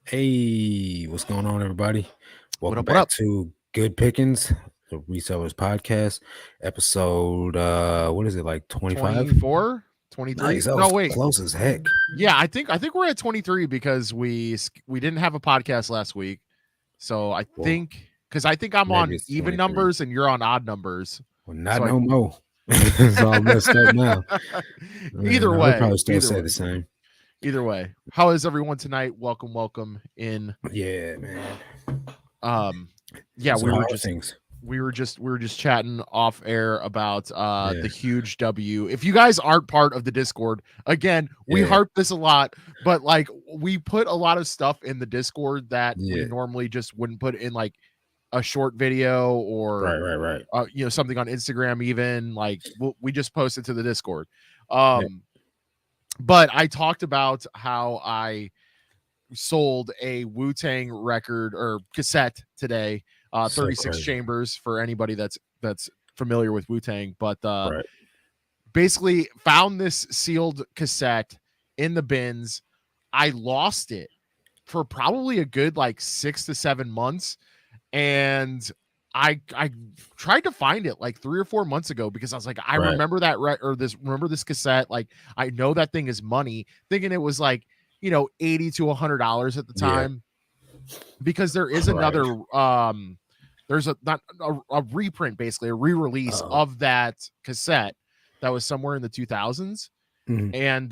Hey, what's going on, everybody? What Welcome up? What back up? to Good Pickins, the Resellers Podcast, episode what is it, like 25? 24, 23? Nice. That No, was wait. close as heck. Yeah, I think we're at 23 because we didn't have a podcast last week. So I Well, think because I think I'm maybe on it's even 23. numbers and you're on odd numbers. Well, not So no more. It's all messed up now. either No, we way, probably still either say way, the same. either way. How is everyone tonight? Welcome in. Yeah, man. Um yeah, So how are things? we were just chatting off air about Yeah, the huge W. If you guys aren't part of the Discord, again, we yeah, harp this a lot, but like we put a lot of stuff in the Discord that we yeah. normally just wouldn't put in like a short video or Right. something on Instagram even like we just post it to the Discord. Yeah. But I talked about how I sold a Wu-Tang record or cassette today, So 36 crazy. chambers for anybody that's familiar with Wu-Tang, but Right. basically found this sealed cassette in the bins. I lost it for probably a good like 6 to 7 months, and I tried to find it like 3 or 4 months ago because I was like, I Right. remember that remember this cassette, like I know that thing is money, thinking it was like, $80 to $100 at the Yeah. time, because there is Right. another there's a not a reprint, basically a re-release Uh-oh. of that cassette that was somewhere in the 2000s, Mhm. and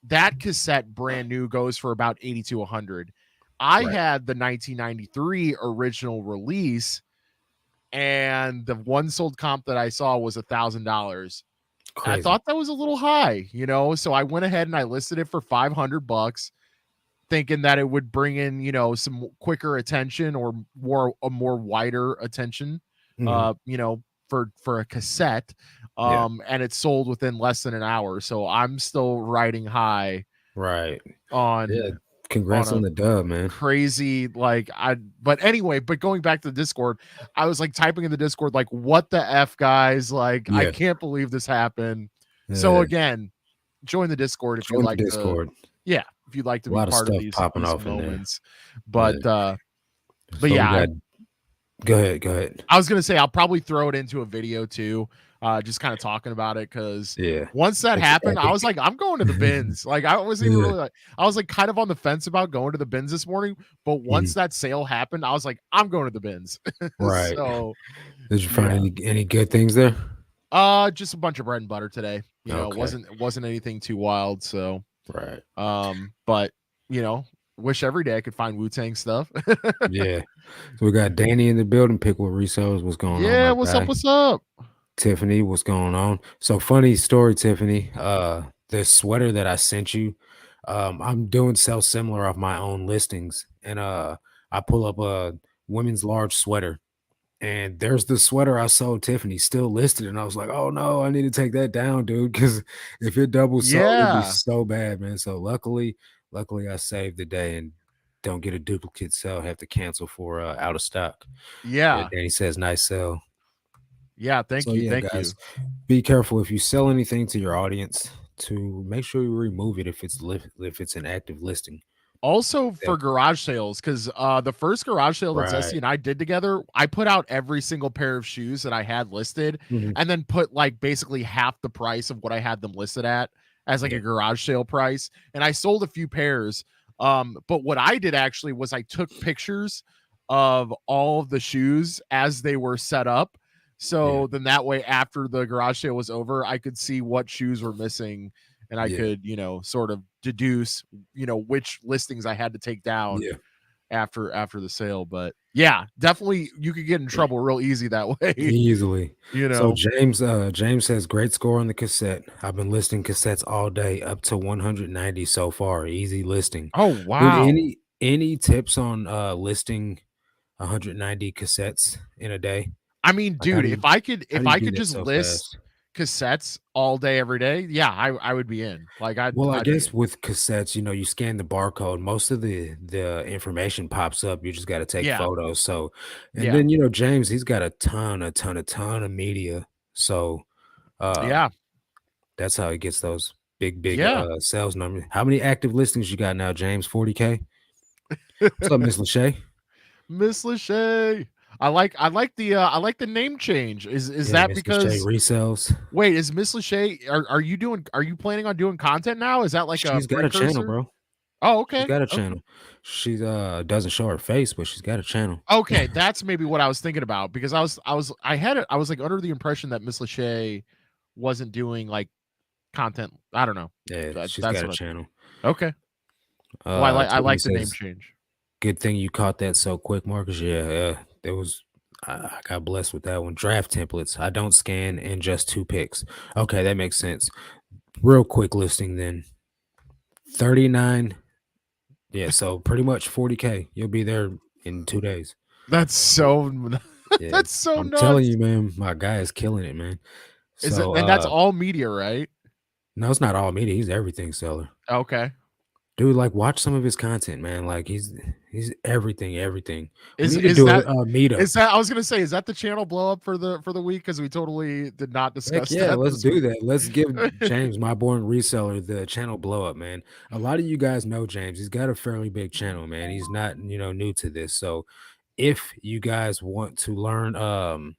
that cassette brand new goes for about 80 to 100. I Right. had the 1993 original release, and the one sold comp that I saw was $1,000. I Crazy. thought that was a little high, so I went ahead and I listed it for $500, thinking that it would bring in, some quicker attention or a more wider attention, Mhm. for a cassette. Yeah. And it sold within less than an hour. So I'm still riding high Right. Yeah. on Congrats a on the dub, man. crazy, like, but anyway, but going back to the Discord, I was like typing in the Discord like, what the F, guys, like I Yeah. can't believe this happened. So Yeah. again, join the Discord if you Join the like to, Discord. yeah, if you'd like to A be lot of part of stuff these popping off in there. moments. Yeah. But So we yeah, got go ahead. Go ahead. I was gonna say I'll probably throw it into a video too, just kind of talking about it, because Yeah. once that Make it happened, I was epic. like, I'm going to the bins. Like I wasn't even Yeah. really like, I was like kind of on the fence about going to the bins this morning, but once Mhm. that sale happened, I was like, I'm going to the bins. Right. So Did you find yeah, any good things there? just a bunch of bread and butter today. Okay. It wasn't anything too wild. So Right. but wish every day I could find Wu-Tang stuff. Yeah. So we got Danny in the building. Pickle Resellers. What's going on, Yeah, my what's up? guy? What's up? Tiffany, what's going on? So funny story, Tiffany. The sweater that I sent you, I'm doing sell similar off my own listings, and I pull up a women's large sweater, and there's the sweater I sold Tiffany still listed, and I was like, oh no, I need to take that down, dude, because if it double sold, it'd be Yeah. so bad, man. So luckily, I saved the day and don't get a duplicate sell, have to cancel for out of stock. Yeah, Yeah. Danny says nice sell. Yeah, thank So you. yeah, Thank guys, you. be careful if you sell anything to your audience to make sure you remove it if it's an active listing. Also Yeah, for garage sales, because the first garage sale that Zesty right. and I did together, I put out every single pair of shoes that I had listed, Mhm. and then put like basically half the price of what I had them listed at as like Yeah, a garage sale price. And I sold a few pairs. But what I did actually was I took pictures of all of the shoes as they were set up. yeah, So then that way, after the garage sale was over, I could see what shoes were missing, and I yeah, could, sort of deduce, which listings I had to take down yeah, after the sale. But yeah, definitely you could get in trouble real easy that way. easily. you So know. James says great score on the cassette. I've been listing cassettes all day, up to 190 so far. Easy listing. Oh Dude, wow. any tips on listing 190 cassettes in a day? I mean, Like dude, how if do you I do could that just so list fast? cassettes all day every day, yeah, I would be in. Like Well, I I'd be guess in. with cassettes, you scan the barcode, most of the information pops up. You just got to take Yeah. photos. So, and Yeah. then James, he's got a ton of media. So, uh, Yeah. that's how he gets those big Yeah. sales numbers. How many active listings you got now, James? 40K? What's up, Miss Lachey? Miss Lachey. I like the name change. Is Yeah, that Miss Lachey because resells. wait, is Miss Lachey are you planning on doing content now? Is that like a She's got a channel, precursor? bro. Oh, She's okay. got a Okay. channel. She doesn't show her face, but she's got a channel. Okay, that's maybe what I was thinking about because I was like under the impression that Miss Lachey wasn't doing like content. I don't know. Yeah, she's That's got a what channel. I okay. Well, I Tiffany like the name says, change. "Good thing you caught that so quick, Marcus." Yeah, there was. I got blessed with that one. Draft templates. I don't scan in just two picks. Okay, that makes sense. Real quick listing then. 39. Yeah, so pretty much 40K. You'll be there in 2 days. That's so Yeah, that's so I'm telling nuts. you, man, my guy is killing it, man. Is it So, and that's all media, right? no, it's not all media. He's everything seller. Okay. Dude, like, watch some of his content, man. Like, he's everything, everything. We Is need to is do that a meetup. is that I was gonna say, is that the channel blow up for the week? Because we totally did not Heck discuss yeah, that let's this do week. that. Let's give James, my born reseller, the channel blow up, man. A lot of you guys know James. He's got a fairly big channel, man. He's not, new to this. So, if you guys want to learn,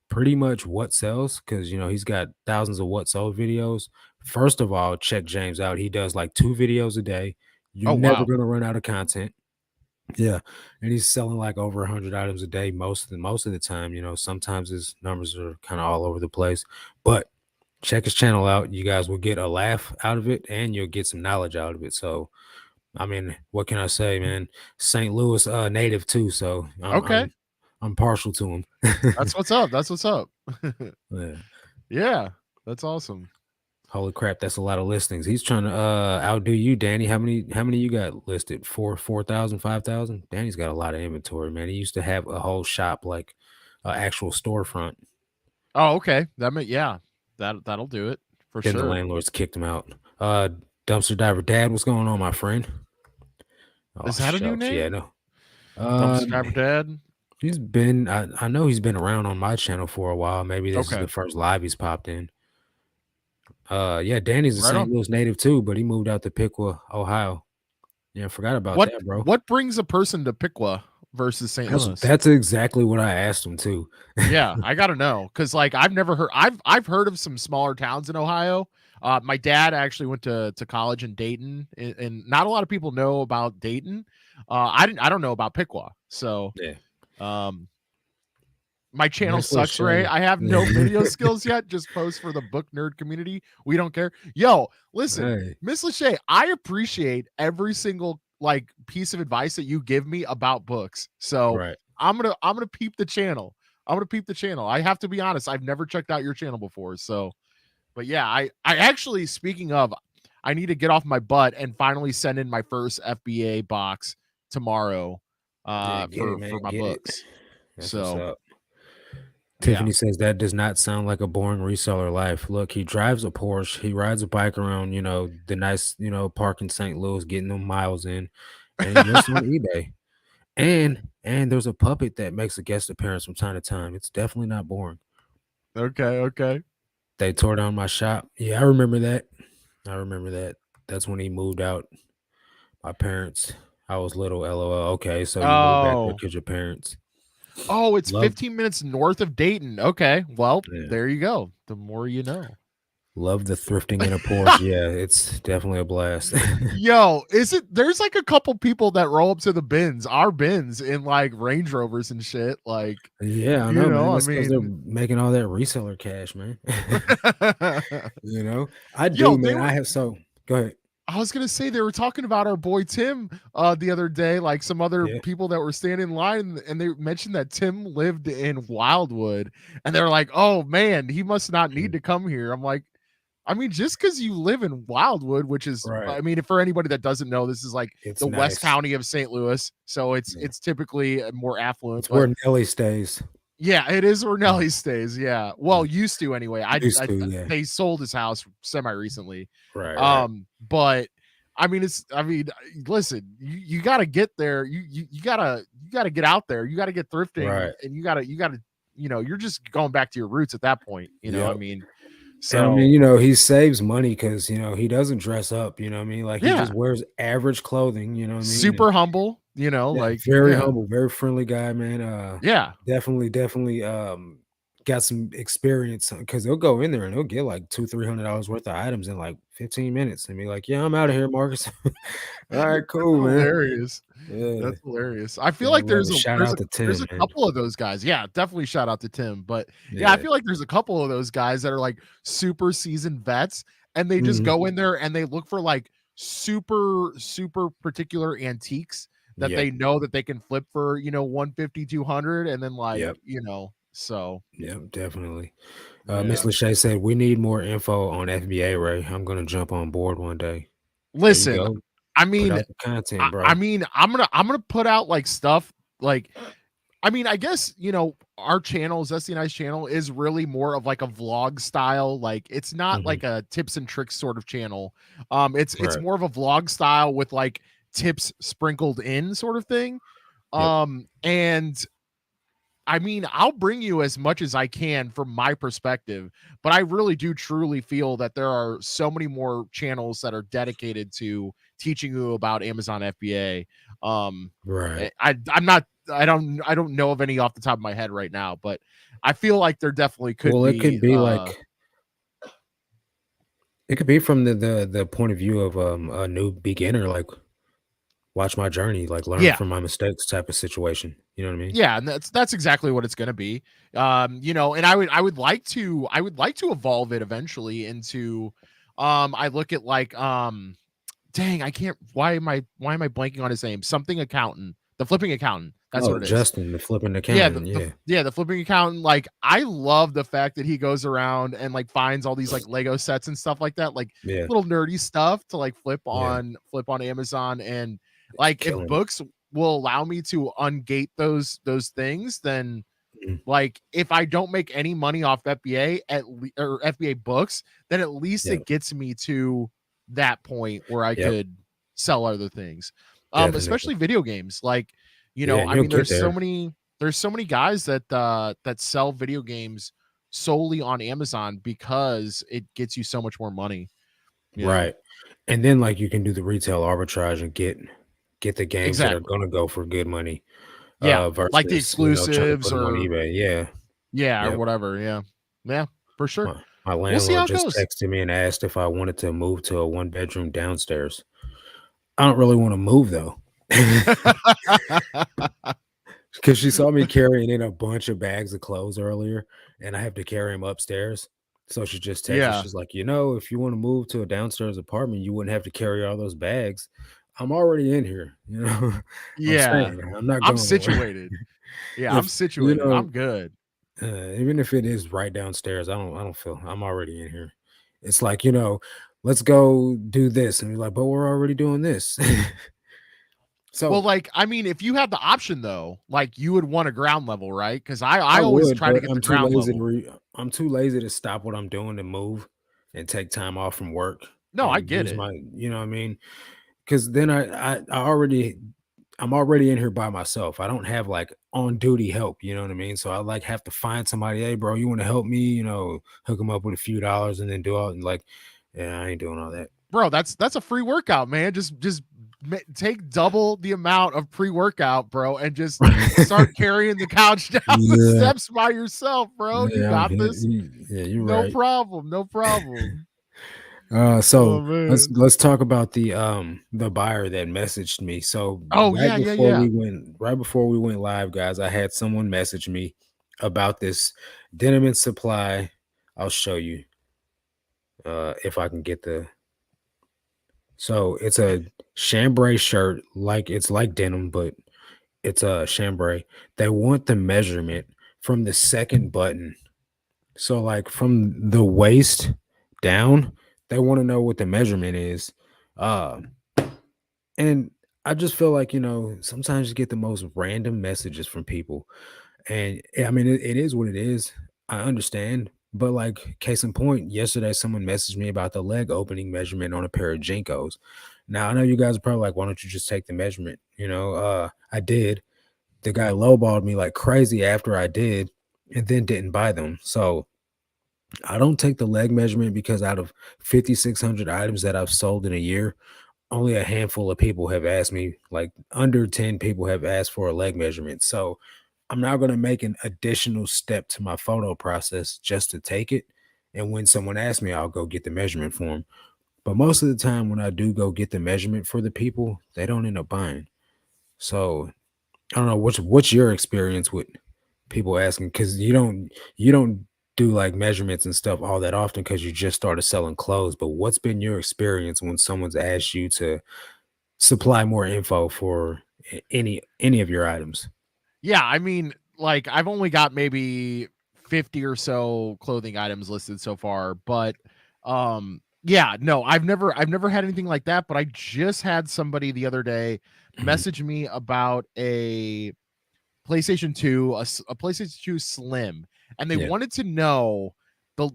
pretty much what sells, because he's got thousands of what sold videos. First of all, check James out. He does like 2 videos a day. You're Oh, never wow. gonna run out of content. Yeah, and he's selling like over 100 items a day most of the time. Sometimes his numbers are kind of all over the place, but check his channel out. You guys will get a laugh out of it, and you'll get some knowledge out of it. So, I mean, what can I say, man? St. Louis native too, so I'm Okay. I'm I'm partial to him. That's what's up. That's what's up. Yeah. Yeah. That's awesome. Holy crap, that's a lot of listings. He's trying to outdo you, Danny. How many you got listed? 4,000, 5,000. Danny's got a lot of inventory, man. He used to have a whole shop, like actual storefront. Oh, okay. That may yeah. That'll do it for Then the sure. landlords kicked him out. Dumpster diver dad, what's going on, my friend? Oh Is that a new shucks, yeah, name? no. Dumpster Diver Dad? I know he's been around on my channel for a while. Maybe this is Okay. the first live he's popped in. Yeah, Danny's a Right St. on. Louis native too, but he moved out to Piqua, Ohio. Yeah, I forgot about What that, bro. what brings a person to Piqua versus St. That's Louis? that's exactly what I asked him too. Yeah, I gotta know because like I've heard of some smaller towns in Ohio. My dad actually went to college in Dayton, and not a lot of people know about Dayton. I don't know about Piqua, so Yeah. um, my channel Miss sucks, Ray. Lachey. I have no video skills yet. Just post for the book nerd community. We don't care. Yo, listen, Hey, Miss Lachey, I appreciate every single like piece of advice that you give me about books. So right. I'm gonna peep the channel. I'm gonna peep the channel. I have to be honest. I've never checked out your channel before. So, but yeah, I actually speaking of, I need to get off my butt and finally send in my first FBA box tomorrow Yeah, get it, for man. my Get it. books. That's what's So up. yeah. Tiffany says that does not sound like a boring reseller life. Look, he drives a Porsche. He rides a bike around, the nice, park in St. Louis, getting them miles in, and he lists on eBay. And there's a puppet that makes a guest appearance from time to time. It's definitely not boring. Okay, okay. They tore down my shop. Yeah, I remember that. I remember that. That's when he moved out. My parents. I was little. LOL. Okay, so you moved back there Oh. because your parents Oh, it's love. 15 minutes north of Dayton. Okay. Well, Yeah, there you go. The more you know. love the thrifting in a Porsche. Yeah, it's definitely a blast. Yo, is it there's like a couple people that roll up to the bins, our bins in like Range Rovers and shit. Like, Yeah, I know, man. I That's because they're mean, making all that reseller cash, man. I yo, do, they man. were I have so. Go ahead. I was gonna say they were talking about our boy Tim the other day, like some other Yeah. people that were standing in line, and they mentioned that Tim lived in Wildwood, and they're like, "Oh man, he must not need Mhm. to come here." I'm like, I mean, just because you live in Wildwood, which is, Right. I mean, for anybody that doesn't know, this is like It's the West nice. County of St. Louis, so Yeah. it's typically more affluent. It's But where Nelly stays. yeah, it is where Mm, Nelly stays. Yeah, mm. well, used to anyway. Used to, yeah. They sold his house semi recently. Right, right. But I mean, listen, you got to get there. You gotta get out there. You got to get thrifting, Right. and you gotta you're just going back to your roots at that point. I Yep. mean, And I mean, So he saves money because he doesn't dress up, you know what I mean? Like, he just yeah, wears average clothing, you know what I mean? And super humble, yeah, like very yeah, humble, very friendly guy, man. yeah. Definitely, got some experience because they'll go in there and they'll get like $200-300 worth of items in like 15 minutes and be like, "Yeah, I'm out of here, Marcus." All right, That's cool, man. hilarious. Yeah, That's hilarious. I feel yeah, I like love it. Shout out to there's Tim, a man. couple of those guys. Yeah, definitely shout out to Tim. But yeah, I Yeah. feel like there's a couple of those guys that are like super seasoned vets and they just Mhm. go in there and they look for like super particular antiques that Yep. they know that they can flip for, 150, 200, and then like, Yep. so Yep. Definitely. Miss yeah. Lachey said we need more info on FBA, Ray. I'm gonna jump on board one day. There you Listen, go. I Put mean, out the content, bro. I'm gonna put out like stuff like I mean, I guess, our channel, Zesty Nice channel, is really more of like a vlog style. Like it's not Mhm. like a tips and tricks sort of channel. It's Right. more of a vlog style with like tips sprinkled in sort of thing. Yep. And I mean, I'll bring you as much as I can from my perspective, but I really do truly feel that there are so many more channels that are dedicated to teaching you about Amazon FBA. Right. I don't know of any off the top of my head right now, but I feel like there definitely could Well, it be could be like it could be from the point of view of a new beginner, like watch my journey, like learn yeah. from my mistakes type of situation. You know what I mean? Yeah, and that's exactly what it's going to be. And I would like to evolve it eventually into I look at like dang, I can't why am I blanking on his name? Something accountant. The flipping accountant. That's Oh, what it is. Justin, the flipping Yeah, accountant. Yeah. the flipping accountant. Like I love the fact that he goes around and like finds all these like Lego sets and stuff like that, like Yeah. little nerdy stuff to like Yeah. flip on Amazon. And It's like if killing it. books will allow me to ungate those things, then Mhm. like if I don't make any money off FBA or FBA books, then at least Yep. it gets me to that point where I Yep. could sell other things. Definitely. Especially video games. Like, Yeah, I you'll mean get there. there's so many guys that sell video games solely on Amazon because it gets you so much more money, you know. Right. And then like you can do the retail arbitrage and get the games that are Exactly. gonna go for good money, Yeah. Like the versus, trying to exclusives put them on or eBay. Yeah. yeah, or Yep. whatever. Yeah. Yeah, for sure. My We'll see how landlord it just goes. texted me and asked if I wanted to move to a one-bedroom downstairs. I don't really wanna move though. Because she saw me carrying in a bunch of bags of clothes earlier, and I have to carry them upstairs. So she just texted, Yeah. she's like, if you wanna move to a downstairs apartment, you wouldn't have to carry all those bags. I'm already in here, I'm Yeah. staying. I'm not I'm going nowhere. situated. Yeah, I'm If situated. I'm good. even if it is right downstairs, I don't feel I'm already in here. It's like, "Let's go do this," and you're like, "But we're already doing this." Well, So like, I mean, if you had the option though, like you would want a ground level, right? Because I I always would, try to but get the ground level. I'm too lazy to stop what I'm doing and move and take time off from work No, I and get use it. my what I mean? Because then I'm already in here by myself. I don't have like on duty help, you know what I mean? So I like have to find somebody, hey bro, you want to help me, hook them up with a few dollars and then do all and like, yeah, I ain't doing all that. Bro, that's a free workout, man. Just take double the amount of pre-workout, bro, and just start carrying the couch down the Yeah, steps by yourself, bro. You yeah, got this. yeah, you're No right. problem. No problem. Oh So man. let's talk about the buyer that messaged me. So Oh yeah, yeah, yeah. right before we went live, guys, I had someone message me about this denim and supply. I'll show you if I can get the so it's a chambray shirt, like it's like denim, but it's a chambray. They want the measurement from the second button. So like from the waist down, they want to know what the measurement is. Uh and I just feel like, sometimes you get the most random messages from people. And I mean it is what it is. I understand. But like case in point, yesterday someone messaged me about the leg opening measurement on a pair of Jinkos. Now I know you guys are probably like, why don't you just take the measurement? I did. The guy lowballed me like crazy after I did and then didn't buy them. So I don't take the leg measurement because out of 5,600 items that I've sold in a year, only a handful of people have asked me, like under 10 people have asked for a leg measurement. So I'm not going to make an additional step to my photo process just to take it. And when someone asks me, I'll go get the measurement for them. But most of the time, when I do go get the measurement for the people, they don't end up buying. So I don't know what's your experience with people asking because you don't do like measurements and stuff all that often because you just started selling clothes. But what's been your experience when someone's asked you to supply more info for any of your items? Yeah, I mean, like I've only got maybe 50 or so clothing items listed so far, but yeah, no, I've never had anything like that, but I just had somebody the other day Mhm. message me about a PlayStation 2, a PlayStation 2 Slim, and they Yeah. wanted to know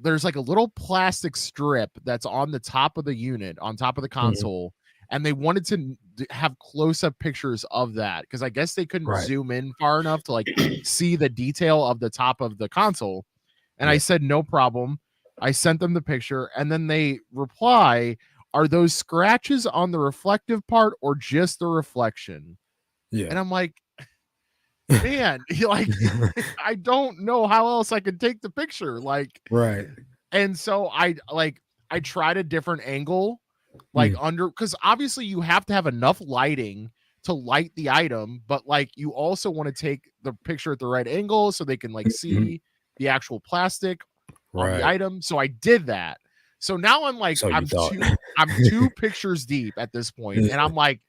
there's like a little plastic strip that's on the top of the unit, on top of the Mhm. console, and they wanted to have close-up pictures of that because I guess they couldn't Right. zoom in far enough to like see the detail of the top of the console. And I Yeah. said, no problem. I sent them the picture, and then they reply, are those scratches on the reflective part or just the reflection? Yeah. And I'm like, man, like I don't know how else I could take the picture. Like, Right. and so I tried a different angle, like Mm. under because obviously you have to have enough lighting to light the item, but like you also want to take the picture at the right angle so they can like Mhm. see the actual plastic on the Right. item. So I did that. So now I'm like, So you thought. I'm two pictures deep at this point, and Yeah. I'm like,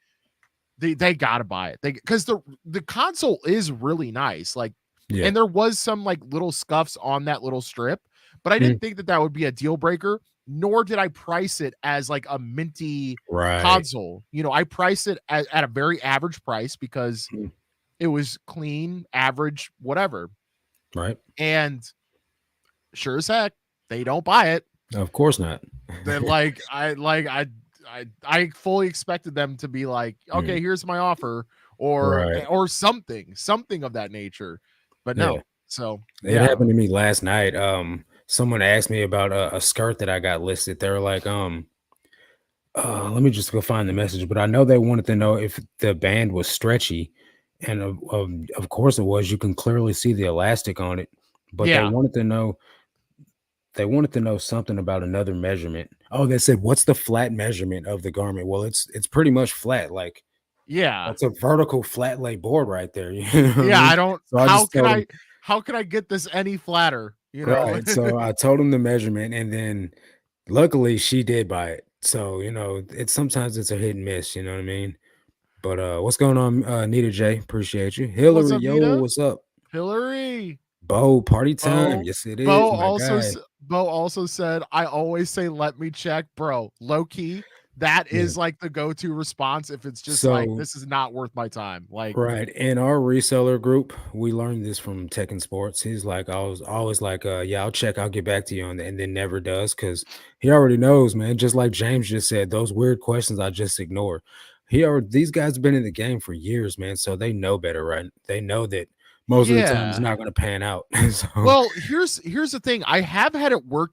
they gotta buy it. They because the console is really nice. Like, Yeah. and there was some like little scuffs on that little strip, but I Mm. didn't think that that would be a deal breaker. Nor did I price it as like a minty Right. console. You know, I priced it at a very average price because Mm. it was clean, average, whatever. Right. And sure as heck, they don't buy it. Of course not. They're I fully expected them to be like, Mm. "Okay, here's my offer," Right. or something of that nature. But Yeah. no. So, It yeah. happened to me last night. Someone asked me about a skirt that I got listed. They were like, let me just go find the message, but I know they wanted to know if the band was stretchy, and of course it was. You can clearly see the elastic on it, but Yeah. they wanted to know something about another measurement. Oh, they said, "What's the flat measurement of the garment?" Well, it's pretty much flat. Like Yeah. that's a vertical flat lay board right there. You know what I Yeah, mean? I don't So I just told him, how could I get this any flatter, you know? right. So I told him the measurement, and then luckily she did buy it. So it's sometimes it's a hit and miss. You know what I mean? But what's going on, Nita J? Appreciate you. What's Hillary, up, yo, Nita? what's up? Hillary. Bo, party time. Bo Yes, it is, my guy. Bo also said, "I always say let me check, bro." Low key, that Yeah. is like the go-to response if it's just like So this is not worth my time. Like, right. In our reseller group, we learned this from Tech and Sports. He's like, I was always like, yeah, I'll check, I'll get back to you on that, and then never does because he already knows, man. Just like James just said, those weird questions I just ignore. These guys have been in the game for years, man. So they know better, right? They know that most of the time it's yeah. not gonna pan out. So Well, here's the thing. I have had it work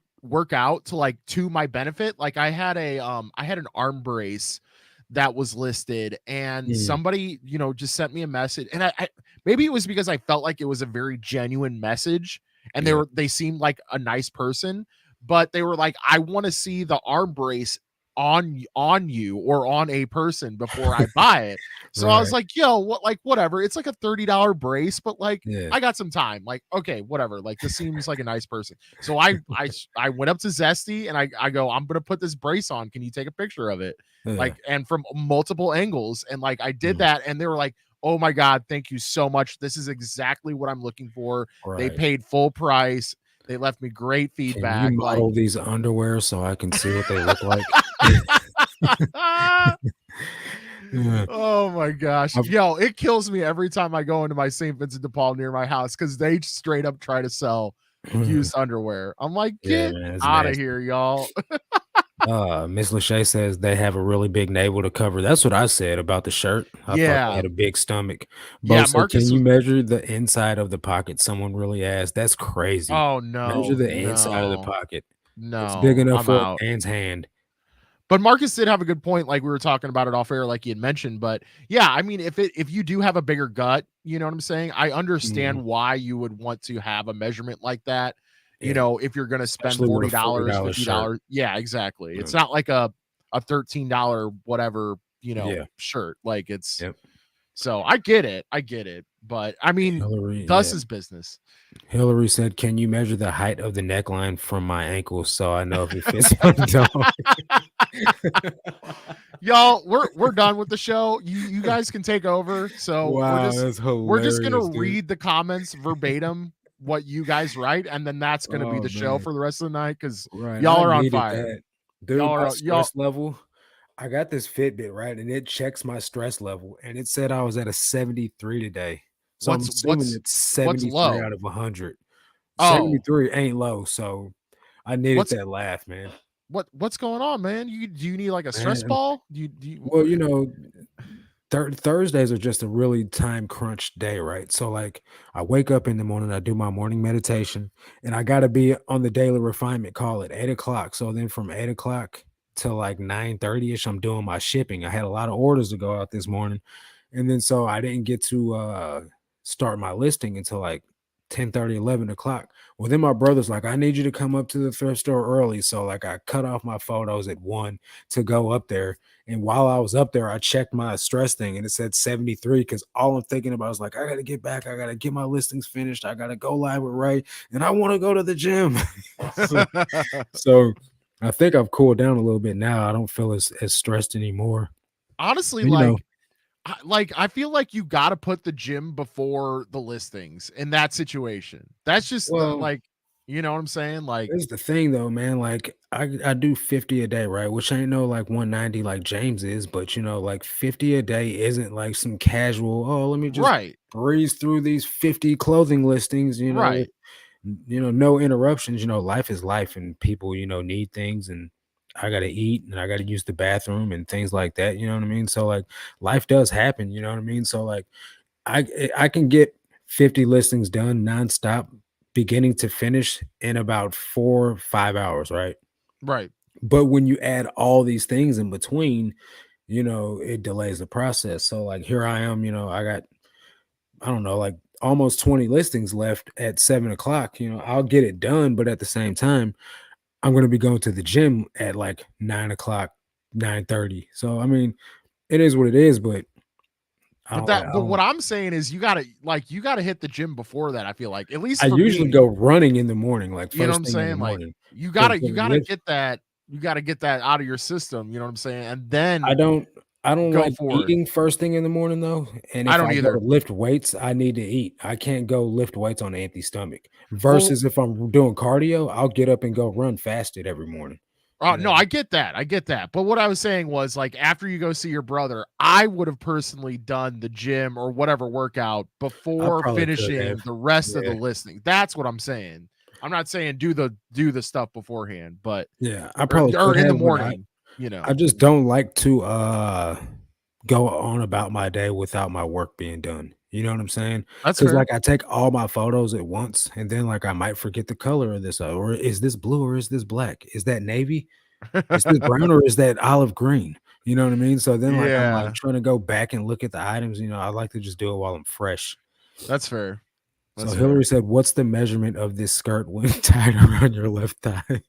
out to like to my benefit. Like I had an arm brace that was listed and mm, somebody, just sent me a message and I maybe it was because I felt like it was a very genuine message and yeah, they seemed like a nice person, but they were like, I want to see the arm brace on you or on a person before I buy it. So I was right. like, yo, what, like whatever. It's like a $30 brace, but like Yeah, I got some time. Like, okay, whatever. Like this seems like a nice person. So I went up to Zesty and I go, I'm gonna put this brace on. Can you take a picture of it? yeah, Like, and from multiple angles. And like I did mm, that, and they were like, oh my God, thank you so much. This is exactly what I'm looking for. They right. paid full price. They left me great Can you feedback. Like model these underwear so I can see what they look like? Yeah, oh my gosh. I've Yo, it kills me every time I go into my St. Vincent de Paul near my house because they straight up try to sell used underwear. I'm like, yeah, get man, it's out of nasty. here, y'all. Miss Lachey says they have a really big navel to cover. That's what I said about the shirt. I thought they Yeah. had a big stomach. Bo Yeah, said, "Can Marcus you was measure the inside of the pocket?" Someone really asked. That's crazy. oh, Measure no, the inside of the no, pocket. It's big no, enough I'm for a out. man's hand. But Marcus did have a good point, like, we were talking about it off air, like he had mentioned, but, yeah, I mean, if you do have a bigger gut, you know what I'm saying? I Mhm. understand why you would want to have a measurement like that, Yeah, if you're gonna spend especially with a $40, $40 shirt. $50. Yeah, exactly. It's Yeah. not like a $13 whatever, Yeah. shirt, like, it's Yep. so I get it, but, I mean, Hillary, thus yeah. is business. Hillary said, "Can you measure the height of the neckline from my ankles so I know if it fits my dog?" Y'all, we're done with the show. You guys can take over. So Wow, that's we're just gonna hilarious, dude. read the comments verbatim what you guys write, and then that's gonna be Oh, the show man. for the rest of the night because Right, y'all I are on needed fire. that. Y'all Dude, my are y'all. stress level, I got this Fitbit, right? And it checks my stress level, and it said I was at a 73 today. So I'm What's assuming what's it's what's 73 low? out of 100. Oh, 73 ain't low, so I needed what's that laugh, man. what's going on, man? Do you need like a stress Man, ball? Do you well, Thursdays are just a really time crunch day, right? So, like, I wake up in the morning, I do my morning meditation, and I got to be on the daily refinement call at 8 o'clock. So then from 8 o'clock till like 9:30 ish, I'm doing my shipping. I had a lot of orders to go out this morning, and then so I didn't get to start my listing until like 10:30, 11 o'clock. Well, then my brother's like, I need you to come up to the thrift store early. So, like, I cut off my photos at 1 to go up there, and while I was up there, I checked my stress thing and it said 73 because all I'm thinking about is like, I got to get back. I got to get my listings finished. I got to go live with Ray and I want to go to the gym. so, so I think I've cooled down a little bit now. I don't feel as stressed anymore. honestly, But, you know, I feel like you gotta put the gym before the listings in that situation. That's just the well, you know what I'm saying? Like here's the thing though, man. Like I do 50 a day, right? Which ain't no like 190 like James is, but like 50 a day isn't like some casual, oh, let me just right, breeze through these 50 clothing listings, right, no interruptions. Life is life and people, need things and I gotta eat and I gotta use the bathroom and things like that. You know what I mean? So like life does happen, you know what I mean? So like I can get 50 listings done nonstop, beginning to finish in about 4, 5 hours, right? right. But when you add all these things in between, it delays the process. So like here I am, I don't know, like almost 20 listings left at 7 o'clock. I'll get it done, but at the same time, I'm gonna be going to the gym at like 9 o'clock, 9:30. So I mean, it is what it is, but I But don't what I'm saying is you gotta hit the gym before that, I feel like. At least I for usually me. go running in the morning, like, You know what first I'm thing in the saying? Like morning, you 'cause gotta the you gotta lift get that you gotta get that out of your system, you know what I'm saying? And I then don't I don't go like forward. eating first thing in the morning, though, and I if don't I go to either. lift weights, I need to eat. I can't go lift weights on an empty stomach, Well, versus if I'm doing cardio, I'll get up and go run fasted every morning, you no, know? I get that. I get that. But what I was saying was like after you go see your brother, I would have personally done the gym or whatever workout I before probably could have. finishing the rest of the Yeah, listing. That's what I'm saying. I'm not saying do the stuff beforehand, but yeah, I probably or could in the have, but morning, you I know. just don't like to, go on about my day without my work being done. You know what I'm saying? That's Because fair. like, I take all my photos at once, and then, like, I might forget the color of this, or is this blue or is this black? Is that navy? Is this brown or is that olive green? You know what I mean? So then, like, I'm, like, Yeah, trying to go back and look at the items, I like to just do it while I'm fresh. that's fair. So That's Hillary fair. said, "What's the measurement of this skirt when tied around your left thigh?"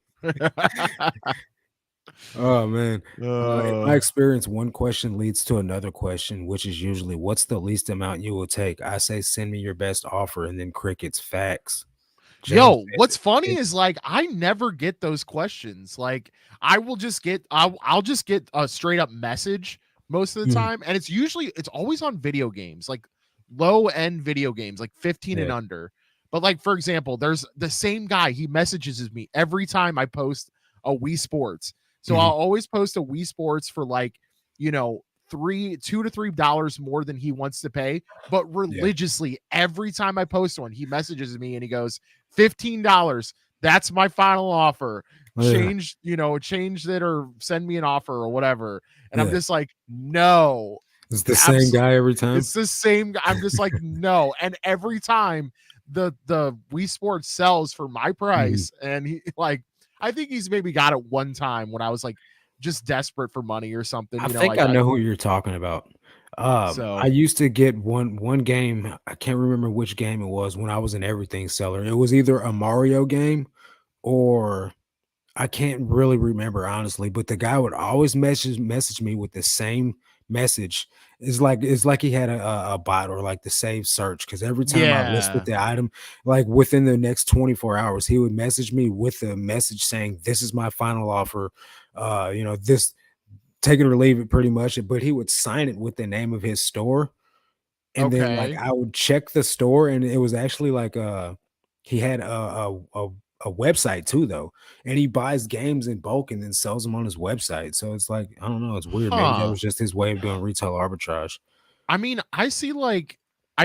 Oh, man. In my uh, experience, one question leads to another question, which is usually, "What's the least amount you will take?" I say, "Send me your best offer," and then crickets. Facts. James Yo, says what's funny it. is like I never get those questions. Like I'll just get a straight up message most of the Mhm. time and it's always on video games, like low end video games, like 15 and Yeah. under. But like for example, there's the same guy, he messages me every time I post a Wii Sports. So I'll Mhm. always post a Wii Sports for like, you know, 2 to $3 more than he wants to pay, but Yeah. religiously every time I post one, he messages me and he goes, $15. That's my final offer. Yeah, change it or send me an offer or whatever. And I'm yeah. just like, no, It's the same absolutely. guy every time? It's the same. I'm just like, no. And every time the Wii Sports sells for my Mhm. price, and he like, I think he's maybe got it one time when I was like just desperate for money or something. I think I know who you're talking about. I So used to get one game, I can't remember which game it was when I was an everything seller. It was either a Mario game or I can't really remember honestly, but the guy would always message me with the same message. It's like he had a bot or like the save search because every time I listed yeah, the item, like within the next 24 hours, he would message me with a message saying, "This is my final offer. This take it or leave it pretty much." But he would sign it with the name of his store. And then, like, okay, I would check the store, and it was actually like, he had a website too, though, and he buys games in bulk and then sells them on his website, so it's like, I don't know, it's weird, maybe that huh? was just his way of doing retail arbitrage. I mean, I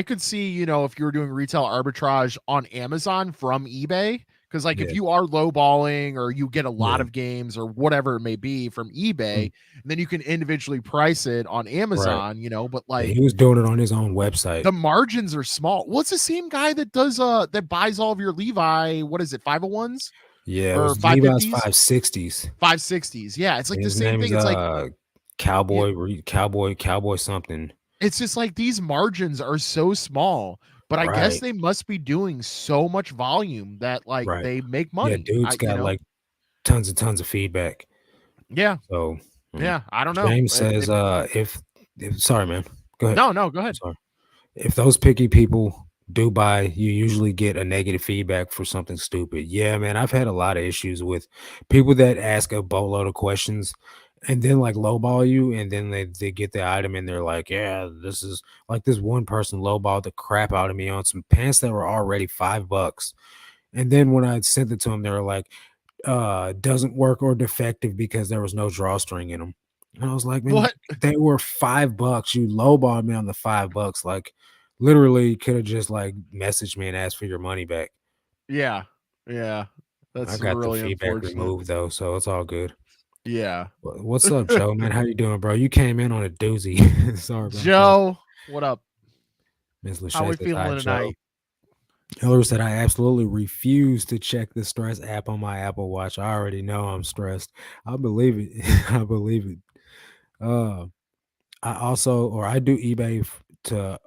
could see, if you were doing retail arbitrage on Amazon from eBay, because like if Yeah, you are lowballing or you get a lot yeah, of games or whatever it may be from eBay, mm, then you can individually price it on right. Amazon, but Yeah, like he was doing it on his own website. the margins are small. Well, it's the same guy that that buys all of your Levi, what is it, 501s Yeah, it or was Levi's 550s? 560s. 560s. Yeah, it's like the His same name is, thing. It's like Cowboy something. it's just like these margins are so small, but I guess Right, they must be doing so much volume that like right. they make Yeah, money. dude's got, like, tons and tons of feedback. Yeah, So, mm, yeah. I don't know. James says, if sorry, man. Go ahead. No, no, go I'm ahead. sorry. If those picky people do buy, you usually get a negative feedback for something stupid. Yeah, man, I've had a lot of issues with people that ask a boatload of questions and then like lowball you, and then they get the item and they're like, yeah, this is like this one person lowballed the crap out of me on some pants that were already $5. And then when I sent it to them, they were like, doesn't work or defective because there was no drawstring in them. And I was like, "Man, What? they were $5. You lowballed me on the $5. Like, literally could have just, like, messaged me and asked for your money back." Yeah, yeah. I That's got the really feedback unfortunate. removed though, so it's all good. Yeah. What's up, Joe, man? How you doing, bro? You came in on a doozy. Sorry about that. Joe, what up? Ms. How Lachey we says, "Hi, feeling Joe." tonight? Hillary said, "I absolutely refuse to check the stress app on my Apple Watch. I already know I'm stressed." I believe it. I believe it. Uh I also or I do eBay to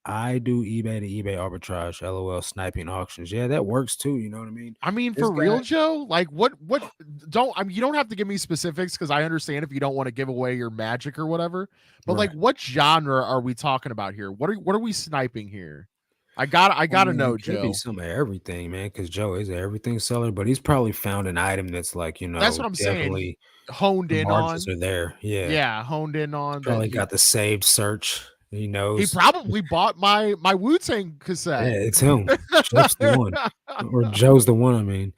eBay arbitrage, LOL sniping auctions. Yeah, that works too, you know what I mean? I mean, This for real, guy Joe, like what don't I mean you don't have to give me specifics because I understand if you don't want to give away your magic or whatever. But like right. what genre are we talking about here? What are we sniping here? I gotta It know, could be Joe. some of everything, man, because Joe is an everything seller, but he's probably found an item that's like, That's what I'm saying. definitely Honed the in margins on. are there. Yeah. Yeah, honed in on that Probably got the saved search. He he knows. probably bought my Wu-Tang cassette. Yeah, it's him. Jeff's the one. Or Joe's the one, I mean.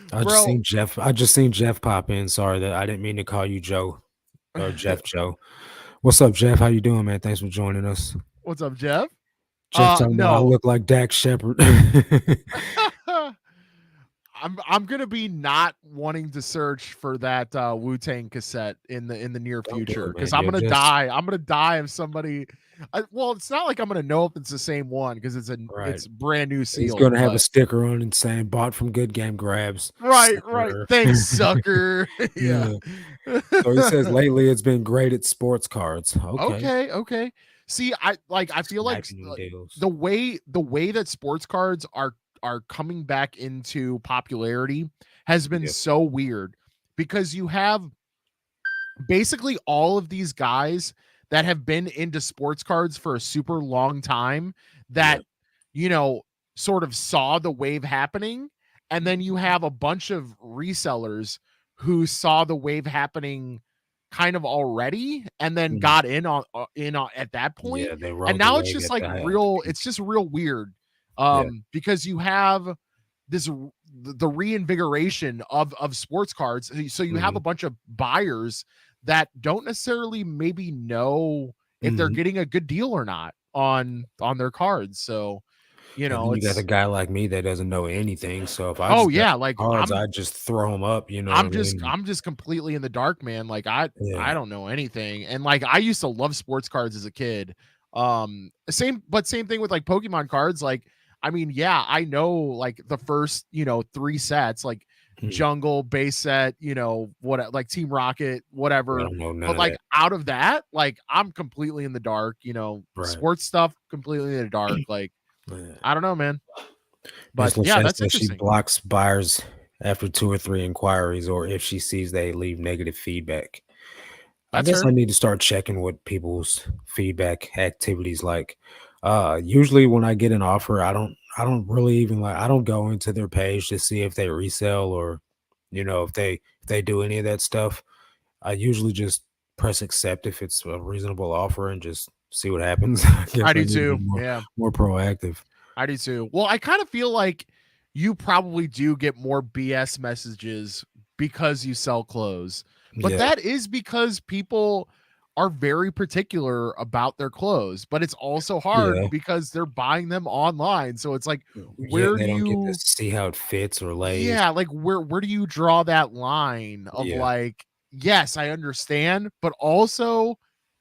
Bro, I just seen Jeff pop in. Sorry that I didn't mean to call you Joe or Jeff Joe. What's up, Jeff? How you doing, man? Thanks for joining us. what's up, Jeff? Jeff talking about I No. look like Dak Shepard. I'm gonna be not wanting to search for that Wu Tang cassette in the near Don't do future it, man. because I'm You'll gonna just die. I'm gonna die if somebody. Well, it's not like I'm gonna know if it's the same one because right. it's brand new He's sealed. gonna have a But sticker on it saying bought from Good Game Grabs. right. Sucker. Thanks, sucker. Yeah. Yeah. So he says lately it's been great at sports cards. Okay. Okay. See, I feel like Sniping them deals. the way that sports cards are coming back into popularity has been Yeah. so weird because you have basically all of these guys that have been into sports cards for a super long time Yeah. that you know sort of saw the wave happening, and then you have a bunch of resellers who saw the wave happening kind of already and then Mhm. got in on at that point. Yeah, they And rode the now it's wave just at like the real, peak. it's just real weird, Yeah. because you have the reinvigoration of sports cards. So you have a Mhm. bunch of buyers that don't necessarily maybe know if they're Mhm. getting a good deal or not on their cards. So You And know, then you got the it's guy like me that doesn't know anything, so if I oh just got yeah, the like cards, I just throw them up, you know what I mean? I'm just completely in the dark, man. Like I Yeah. don't know anything. And like I used to love sports cards as a kid. Same thing with like Pokemon cards. Like, I mean, yeah, I know like the first, 3 sets, like Mhm. jungle, base set, what like Team Rocket, I whatever. don't know none But of like that. out of that, like I'm completely in the dark, Right. sports stuff completely in the dark. Like, Yeah. I don't know, man. But Miss yeah, Lachey that's says she interesting. blocks buyers after 2 or 3 inquiries or if she sees they leave negative feedback. I That's guess I her. need to start checking what people's feedback activities like. Usually when I get an offer, I don't really even I don't go into their page to see if they resell or if they do any of that stuff. I usually just press accept if it's a reasonable offer and just see what happens. I guess I I do need to be too. more Yeah. more proactive. I do too. Well, I kind of feel like you probably do get more BS messages because you sell clothes. But Yeah, that is because people are very particular about their clothes, but it's also yeah, hard because they're buying them online. So it's like, yeah. where do They don't get to you see how it fits or lays. yeah, like where do you draw that line of Yeah, like, yes, I understand, but also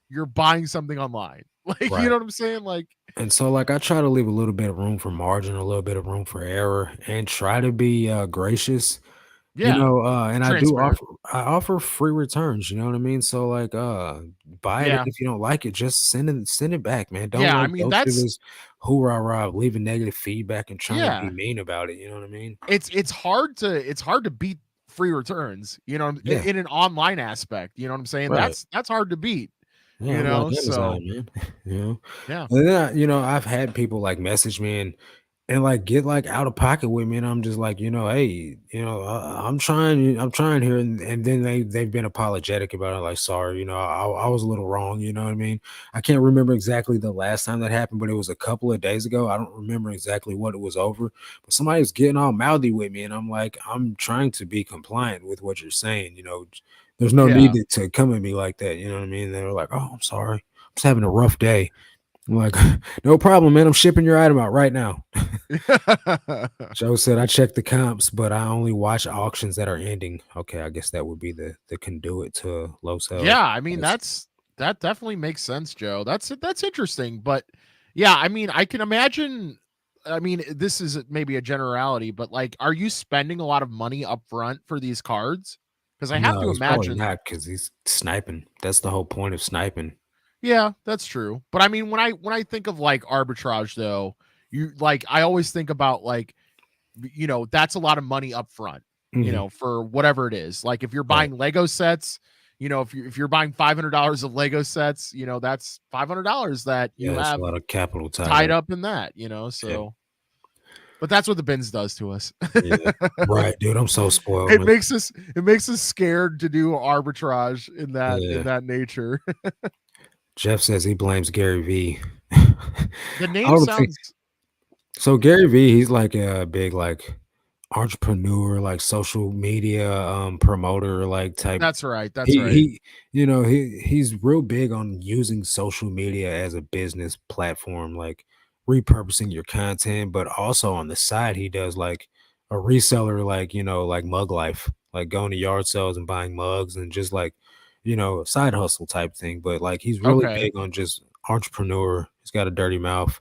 you're buying something online. Like, you right. know what I'm saying? Like, And so, I try to leave a little bit of room for margin, a little bit of room for error, and try to be gracious. yeah, And I do transparent. offer free returns. You know what I mean? So, buy it, and Yeah. if you don't like it, just send it back, man. Don't Yeah, I mean, go through that's this hoorah rah, leaving negative feedback and trying to be yeah. mean about it. You know what I mean? It's hard to beat free returns, Yeah, in an online aspect, you know what I'm saying? right. That's hard to beat, Yeah, I'm like so Amazon, man. you know, yeah. and then I've had people message me and get out of pocket with me, and I'm just like, hey, I'm trying here, and then they've been apologetic about it, like, sorry, I was a little wrong, you know what I mean? I can't remember exactly the last time that happened, but it was a couple of days ago. I don't remember exactly what it was over, but somebody was getting all mouthy with me, and I'm like, I'm trying to be compliant with what you're saying, there's no need Yeah. to come at me like that, you know what I mean? They were like, oh, I'm sorry. I'm just having a rough day. I'm like, no problem, man. I'm shipping your item out right now. Joe said, I check the comps, but I only watch auctions that are ending. Okay, I guess that would be the conduit to low sales. Yeah, I mean, that definitely makes sense, Joe. That's interesting, but yeah, I mean, I can imagine I mean, this is maybe a generality, but, like, are you spending a lot of money up front for these cards? Because I have No, to he's probably imagine not because he's sniping. That's the whole point of sniping. yeah, that's true. But I mean, when I think of like arbitrage though, you like I always think about like that's a lot of money up front, Mhm. for whatever it is. Like if you're Right. buying Lego sets, if you're buying $500 of Lego sets, that's $500 that Yeah, you that's a have lot of capital tied tied up. up in that, Yeah. so but that's what the bins does to us. Yeah. Right, dude. I'm so spoiled, man. It makes us scared to do arbitrage in Yeah. that nature. Jeff says he blames Gary V. The I name don't think sounds so. Gary V, he's like a big entrepreneur, social media promoter, type. that's right. That's He right. he he's real big on using social media as a business platform, repurposing your content, but also on the side he does a reseller, Mug Life, going to yard sales and buying mugs and just a side hustle type thing. But he's really Okay. big on just entrepreneur. He's got a dirty mouth,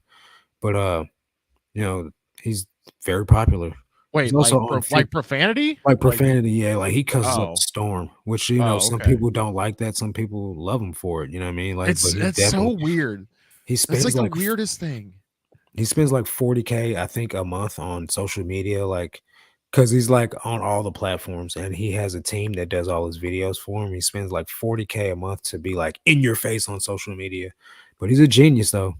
but you know, he's very popular. He's Wait, also on like profanity? Like profanity, yeah, he cusses up a oh. storm, which, Oh, some okay. people don't like that, some people love him for it, you know what I mean? But he It's so definitely weird. he It's spends like the like f weirdest thing. he spends like 40K, I think, a month on social media, because he's, on all the platforms, and he has a team that does all his videos for him. He spends like 40K a month to be, in your face on social media, but he's a genius, though.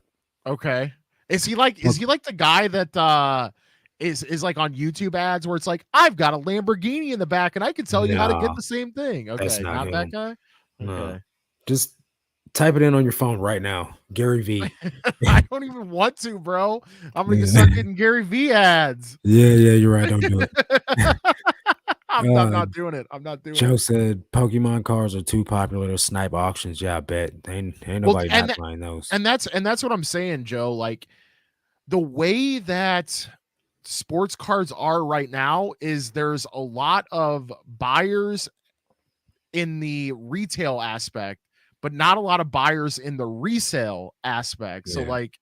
Okay. Is Look he like the guy that is like on YouTube ads where it's like, I've got a Lamborghini in the back and I can tell you how to get nah, the same thing. that's Okay, not not that him. guy? Nah. Okay. Just type it in on your phone right now, Gary V. I don't even want to, bro. I'm gonna Yeah. start getting Gary V ads. Yeah, yeah, you're right, don't do it. I'm Uh, not doing it. I'm not doing Joe it. said Pokemon cards are too popular to snipe auctions. Yeah, I bet. Ain't Well, nobody not buying those. and that's what I'm saying, Joe. Like the way that sports cards are right now is there's a lot of buyers in the retail aspect, but not a lot of buyers in the resale aspect. So Yeah. like,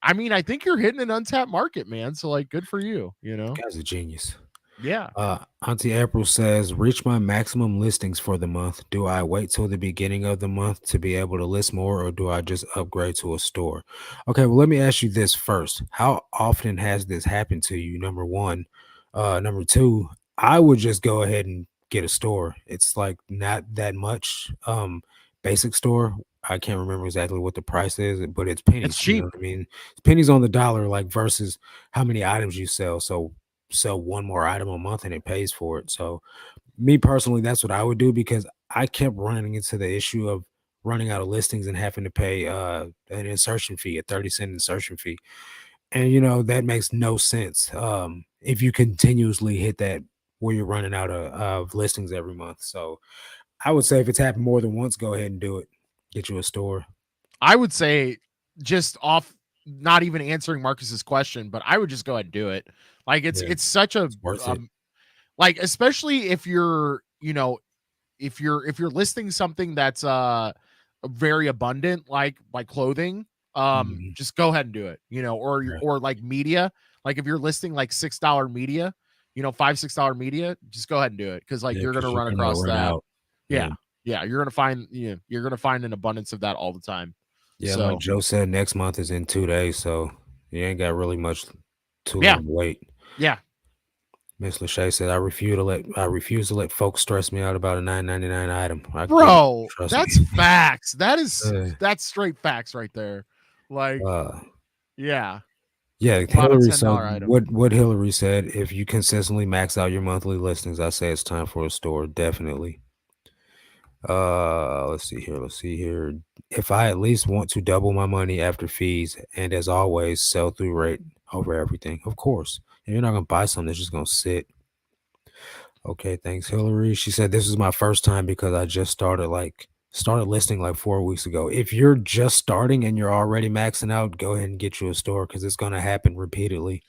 I mean, I think you're hitting an untapped market, man. So like, good for you, you know? Guy's a genius. Yeah. Auntie April says, reach my maximum listings for the month. Do I wait till the beginning of the month to be able to list more, or do I just upgrade to a store? Okay, well, let me ask you this first. How often has this happened to you? Number one. Number two, I would just go ahead and get a store. It's like not that much. Basic store. I can't remember exactly what the price is, but it's It's pennies. You know cheap. what I mean? It's pennies on the dollar, like versus how many items you sell. So sell one more item a month and it pays for it. So me personally, that's what I would do because I kept running into the issue of running out of listings and having to pay an insertion fee, a 30-cent insertion fee. And that makes no sense. If you continuously hit that where you're running out of listings every month. So I would say if it's happened more than once, go ahead and do it. Get you a store. I would say just off not even answering Marcus's question, but I would just go ahead and do it. Like Yeah, it's such a it's worth it. like especially if you're, you know, if you're listing something that's very abundant like clothing, Mhm. just go ahead and do it, you know, Yeah, or like media, like if you're listing like $6 media, you know, $5-6 media, just go ahead and do it because like yeah, you're gonna because you're run gonna across run that. out. Yeah. Yeah, yeah, you're gonna find, you're gonna find an abundance of that all the time. Yeah, like So Joe said, next month is in 2 days, so you ain't got really much too yeah, long to wait. yeah, Miss Lachey said, I refuse to let folks stress me out about a 9.99 item. I get it. bro, Trust me." that's facts. Uh, That's straight facts right there. Like, uh, yeah, yeah, about a Hillary ten said dollar item. what Hillary said, if you consistently max out your monthly listings, I say it's time for a store, definitely. Let's see here. If I at least want to double my money after fees, and as always, sell through rate over everything. Of course. And you're not gonna buy something that's just gonna sit. Okay, thanks, Hillary. She said this is my first time because I just started listing like 4 weeks ago. If you're just starting and you're already maxing out, go ahead and get you a store because it's gonna happen repeatedly.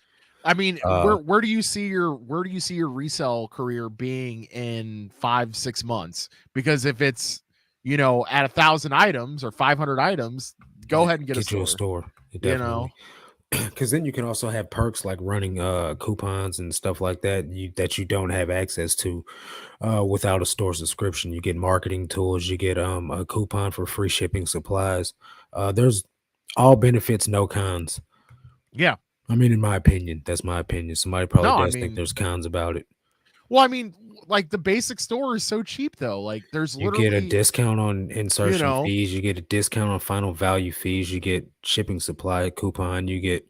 I mean, Uh where do you see your resell career being in 5-6 months? Because if it's, you know, at 1,000 items or 500 items, go yeah, ahead and get a get you a store. store. You know, Definitely. Because then you can also have perks like running coupons and stuff like that you don't have access to without a store subscription. You get marketing tools, you get a coupon for free shipping supplies. There's all benefits, no cons. yeah. I mean, in my opinion, that's my opinion. Somebody probably No, I does think mean, there's cons about it. well, I mean, like the basic store is so cheap though. Like there's You get a literally, discount on you insertion know, fees, you get a discount on final value fees, you get shipping supply coupon, you get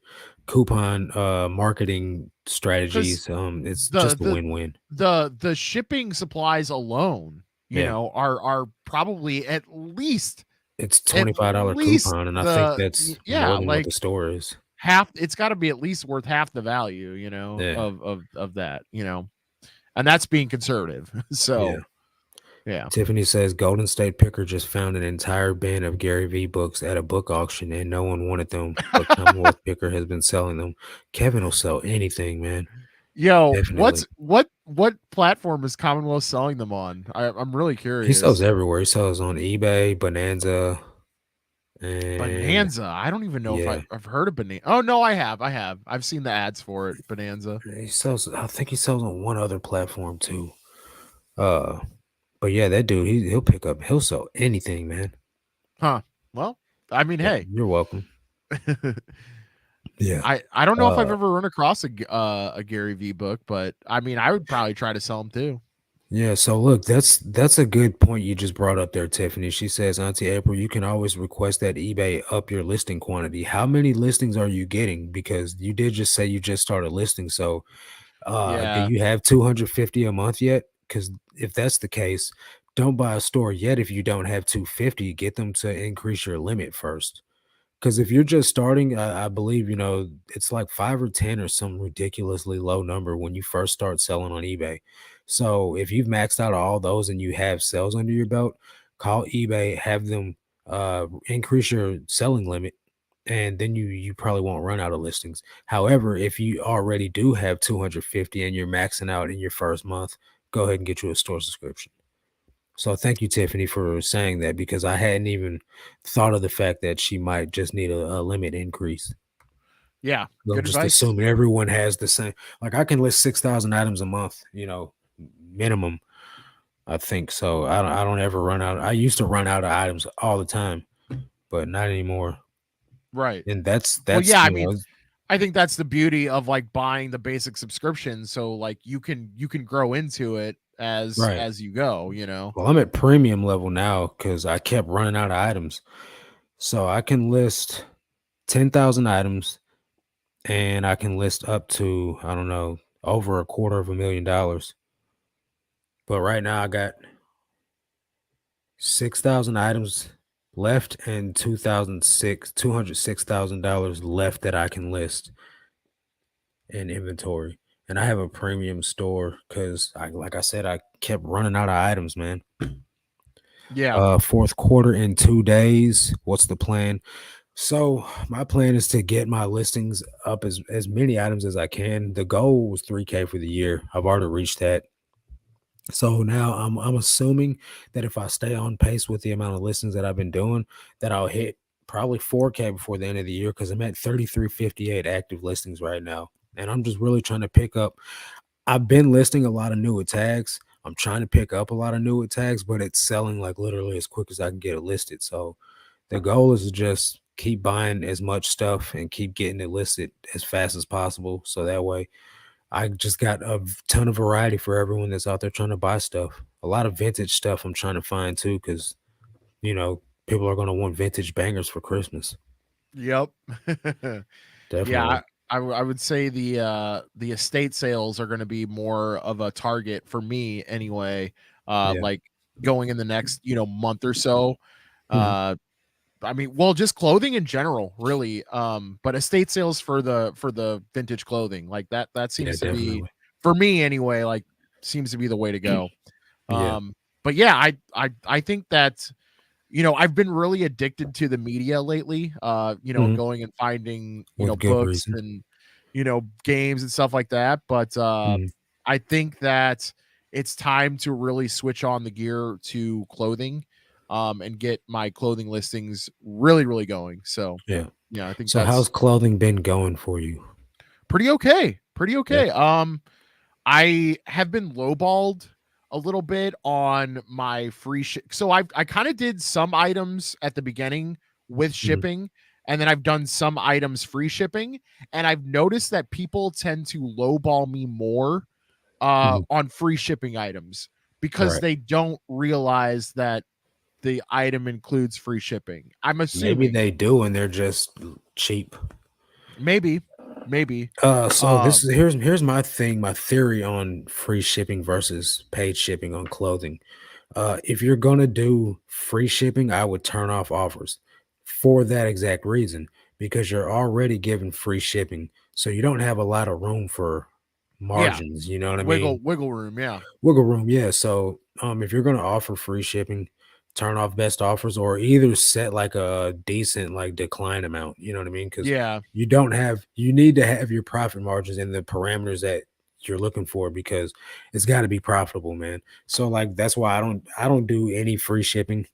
coupon marketing because strategies. It's the just a the win-win. the shipping supplies alone, you Yeah. know, are probably It's at $25 least coupon, and I think the that's yeah, more than what like the store is. half. It's got to be at least worth half the value, you know, Yeah, of that, you know, and that's being conservative. yeah. So yeah. Tiffany says Golden State Picker just found an entire bin of Gary V books at a book auction and no one wanted them, but Commonwealth Picker has been selling them. Kevin will sell anything, man. Yo, Definitely. what platform is Commonwealth selling them on? I'm really He sells curious. everywhere. He sells on eBay, Bonanza, and Bonanza. I don't even know if yeah. I've heard of Bonanza. Oh no, I have. I've seen the ads for it. Bonanza. I think he sells on one other platform too. Uh, but yeah, that dude, he'll sell anything, man. Huh. Well, I mean, Yeah, hey. you're welcome. Yeah. I don't know if I've Uh, ever run across a Gary V book, but I mean, I would probably try to sell them too. Yeah, so look, that's a good point you just brought up there, Tiffany. She says, Auntie April, you can always request that eBay up your listing quantity. How many listings are you getting? Because you did just say you just started listing. So do Yeah, you have 250 a month yet? Because if that's the case, don't buy a store yet if you don't have 250. Get them to increase your limit first. Because if you're just starting, I believe, it's like 5 or 10 or some ridiculously low number when you first start selling on eBay. So if you've maxed out all those and you have sales under your belt, call eBay, have them increase your selling limit, and then you probably won't run out of listings. However, if you already do have 250 and you're maxing out in your first month, go ahead and get you a store subscription. So thank you, Tiffany, for saying that because I hadn't even thought of the fact that she might just need a limit increase. Yeah, I'm good just advice. assuming everyone has the same. Like I can list 6,000 items a month, minimum. I think so. I don't ever run out. I used to run out of items all the time, but not anymore. Right. And that's Well, that's yeah, I you mean, know I think that's the beauty of like buying the basic subscription. So like you can grow into it right. as you go, you know. Well, I'm at premium level now because I kept running out of items. So I can list 10,000 items and I can list up to, I don't know, over $250,000. But right now I got 6,000 items left and $206,000 left that I can list in inventory. And I have a premium store because like I said, I kept running out of items, man. Yeah. Fourth quarter in 2 days. What's the plan? So my plan is to get my listings up as many items as I can. The goal was 3K for the year. I've already reached that. So now I'm assuming that if I stay on pace with the amount of listings that I've been doing, that I'll hit probably 4K before the end of the year because I'm at 3358 active listings right now. And I'm just really trying to pick up. I've been listing a lot of newer tags. I'm trying to pick up a lot of newer tags, but it's selling like literally as quick as I can get it listed. So the goal is to just keep buying as much stuff and keep getting it listed as fast as possible. So that way I just got a ton of variety for everyone that's out there trying to buy stuff. A lot of vintage stuff I'm trying to find too, because people are gonna want vintage bangers for Christmas. Yep. Yeah, Definitely. I would say the estate sales are going to be more of a target for me anyway. Yeah. Like going in the next month or so. Mhm. Uh, I mean, well, just clothing in general, really. But estate sales for the vintage clothing, like that Yeah, seems to be definitely. for me anyway. Like seems to be the way to go. Yeah. But yeah, I think that I've been really addicted to the media lately, Mhm. going and finding, With good books reason. and, games and stuff like that. But Mhm. I think that it's time to really switch on the gear to clothing, and get my clothing listings really, really going. So, Yeah. yeah, I think So how's that's clothing been going for you? pretty okay. Pretty Yeah. okay. I have been lowballed a little bit on my free so I kind of did some items at the beginning with Mhm. shipping, and then I've done some items free shipping, and I've noticed that people tend to lowball me more Mhm. on free shipping items because Right. they don't realize that the item includes free shipping. I'm Maybe assuming. they do and they're just cheap. Maybe. Maybe. So this Um is here's my thing, my theory on free shipping versus paid shipping on clothing. If you're gonna do free shipping, I would turn off offers for that exact reason because you're already given free shipping, so you don't have a lot of room for yeah, margins. You know what I wiggle mean? wiggle room, yeah. Wiggle room, yeah. So, if you're gonna offer free shipping, turn off best offers or either set like a decent like decline amount. You know what I mean? Because Yeah, you need to have your profit margins in the parameters that you're looking for because it's got to be profitable, man. So like that's why I don't do any free shipping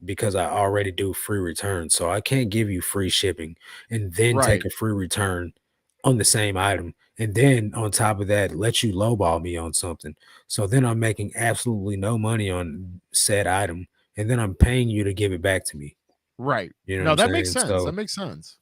because I already do free returns. So I can't give you free shipping and then take right. a free return on the same item. And then on top of that, let you lowball me on something. So then I'm making absolutely no money on said item. And then I'm paying you to give it back to me. Right. You know what No, I'm that makes saying? sense. That So makes sense.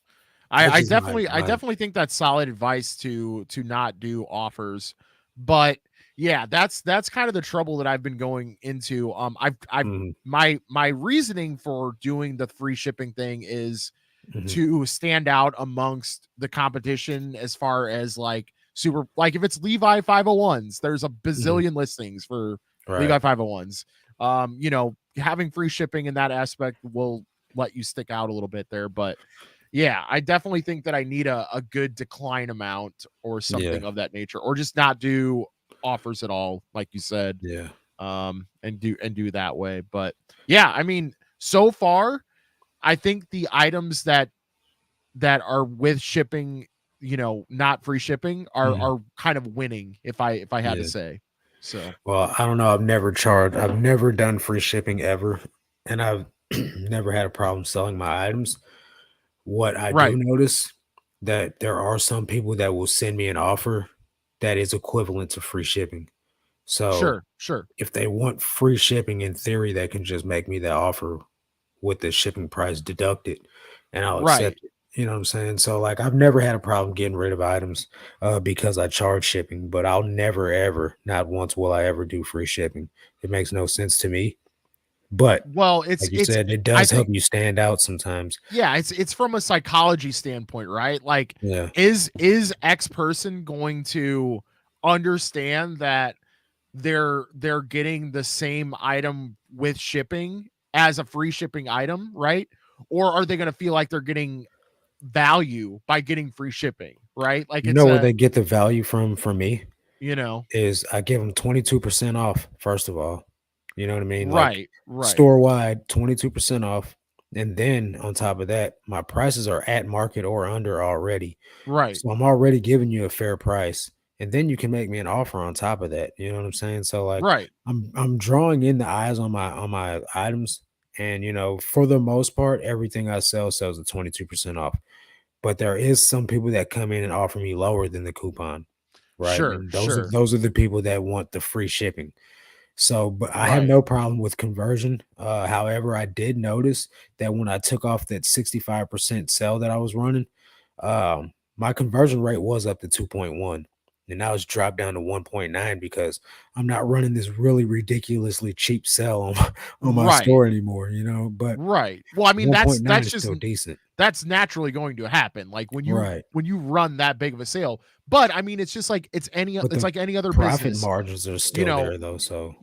that's I just my definitely I my definitely think that's solid advice to not do offers. But yeah, that's kind of the trouble that I've been going into. I've mhm, my reasoning for doing the free shipping thing is mhm, to stand out amongst the competition as far as like super like if it's Levi 501s, there's a mhm, bazillion listings for right. Levi 501s. Having free shipping in that aspect will let you stick out a little bit there, but yeah, I definitely think that I need a good decline amount or Yeah, something of that nature, or just not do offers at all, like you said, yeah. and do that way. But yeah, I mean, so far, I think the items that are with shipping, not free shipping, Mhm. are kind of winning, if I had to Yeah. say. So, Well, I don't know. I've never done free shipping ever, and I've never had a problem selling my items. What I do right. notice that there are some people that will send me an offer that is equivalent to free shipping. So Sure, sure. if they want free shipping, in theory, they can just make me the offer with the shipping price deducted, and I'll Right. accept it. You know what I'm saying? So, like, I've never had a problem getting rid of items, because I charge shipping, but I'll never ever, not once will I ever do free shipping. It makes no sense to me, but Well, like you it's said, it I does help think, you stand out sometimes. yeah, it's from a psychology standpoint, right? Like, Yeah. is X person going to understand that they're getting the same item with shipping as a free shipping item, right? Or are they going to feel like they're getting value by getting free shipping, right? Like, You it's know where a, they get the value from me? you know, Is I give them 22% off, first of all. You know what I mean? Like, right, right, store wide, 22% off, and then on top of that, my prices are at market or under already. right, So I'm already giving you a fair price, and then you can make me an offer on top of that, you know what I'm saying? So, like, right. I'm drawing in the eyes on my items, and, for the most part, everything I sell sells at 22% off. But there is some people that come in and offer me lower than the coupon, right? Sure, And those are sure. those are the people that want the free shipping. So, but I have Right. no problem with conversion. However, I did notice that when I took off that 65% sell that I was running, my conversion rate was up to 2.1. And now it's dropped down to 1.9 because I'm not running this really ridiculously cheap sell on my Right. store anymore, but Right. Well, I mean, that's 1.9 that's is just still decent. that's naturally going to happen. Like, Right. when you run that big of a sale. But I mean, it's just like But it's the like any other profit business. margins are You still know, there though. So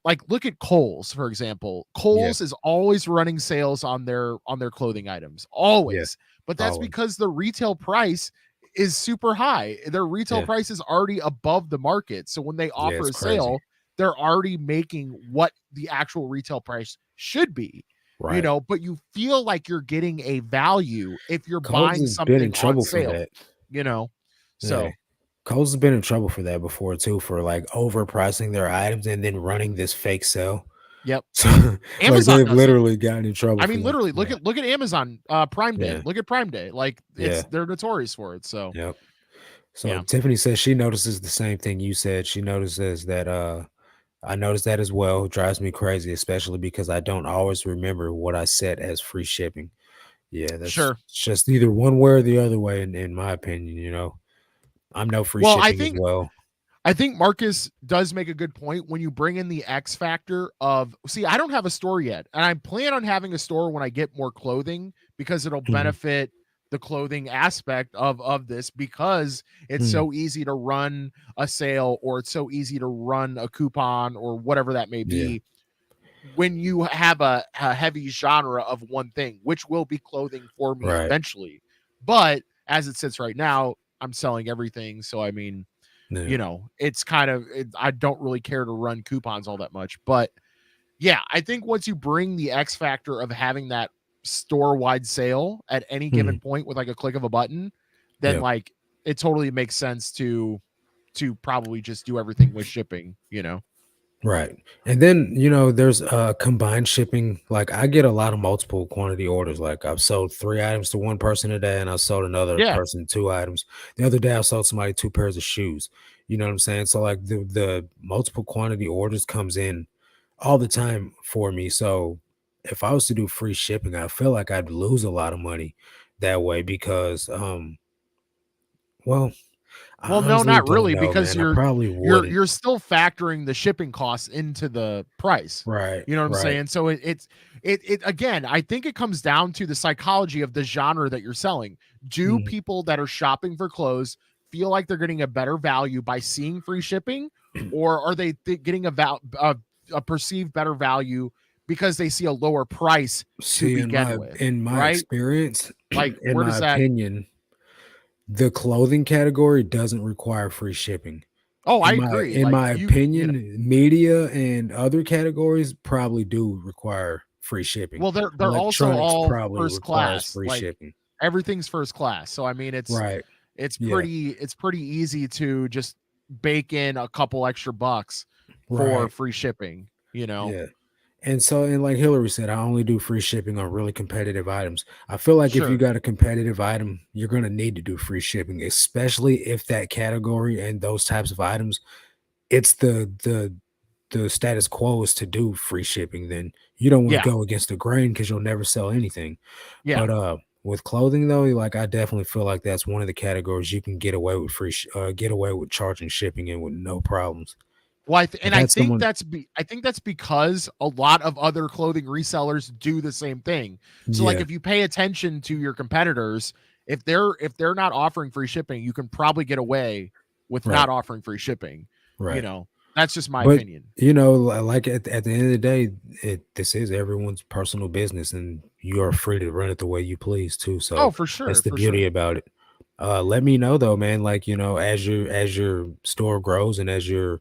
like, look at Kohl's, for example. yeah, Kohl's is always running sales on their clothing items, yeah, always. But that's always. because the retail price is super high. Their retail Yeah, price is already above the market. So when they yeah, offer it's a crazy. sale, they're already making what the actual retail price should be. Right. But you feel like you're getting a value if you're Kohl's buying has been in something on trouble for sale, that. you know. Yeah. So, Kohl's has been in trouble for that before too, for like overpricing their items and then running this fake sale. yep. So like Amazon they've does it. literally gotten in trouble I for mean, that literally, before. look at Amazon Prime Day. Yeah. Look at Prime Day. Like, Yeah. they're notorious for it. So, Yep. So yeah, Tiffany says she notices the same thing you said. She notices that I noticed that as well. It drives me crazy, especially because I don't always remember what I set as free shipping. Yeah, that's sure. just either one way or the other way in my opinion, I'm no free Well, shipping as well. I think Marcus does make a good point when you bring in the X factor of, see, I don't have a store yet, and I plan on having a store when I get more clothing because it'll Mhm, benefit the clothing aspect of this, because it's mhm, so easy to run a sale, or it's so easy to run a coupon, or whatever that may yeah, be, when you have a heavy genre of one thing, which will be clothing for me right, eventually. But as it sits right now, I'm selling everything. So, I mean, yeah, it's kind of, I don't really care to run coupons all that much. But yeah, I think once you bring the X factor of having that store wide sale at any given mhm, point with like a click of a button, then, yeah, like, it totally makes sense to probably just do everything with shipping. right. And then, there's combined shipping. Like I get a lot of multiple quantity orders. Like I've sold 3 items to one person today, and I sold another Yeah. person 2 items. The other day I sold somebody 2 pairs of shoes. You know what I'm saying? So like the multiple quantity orders comes in all the time for me. So if I was to do free shipping, I feel like I'd lose a lot of money that way because well, I Well, no, honestly not don't really, know, because man. I probably you're wouldn't. you're still factoring the shipping costs into the price. Right, You know what I'm right. saying? So it again, I think it comes down to the psychology of the genre that you're selling. Do Mhm. people that are shopping for clothes feel like they're getting a better value by seeing free shipping, or are they getting a perceived better value because they see a lower price to See, in begin my with, in my right? experience, Like, in where my does that? opinion, the clothing category doesn't require free shipping. Oh, I In my agree. in Like, my opinion, media and other categories probably do require free shipping. well, they're also Electronics all probably first requires class. free Like, shipping. everything's first class. So I mean, Right. it's Yeah. pretty easy to just bake in a couple extra bucks for Right. free shipping, you know? Yeah. And so, and like Hillary said, I only do free shipping on really competitive items. I feel like if you Sure. got a competitive item, you're going to need to do free shipping, especially if that category and those types of items, it's the status quo is to do free shipping. Then you don't want to Yeah. go against the grain because you'll never sell anything. Yeah. But with clothing though, like I definitely feel like that's one of the categories you can get away with get away with charging shipping in with no problems. Well, I've and I had think someone, I think that's because a lot of other clothing resellers do the same thing. So like yeah, if you pay attention to your competitors, if they're not offering free shipping, you can probably get away with not right, offering free shipping. You right. know, that's just my But, opinion. like, at the end of the day, this is everyone's personal business, and you are free to run it the way you please too, Oh, so for that's sure, the for beauty sure. about it. Let me know though, man, like, as your store grows and as your,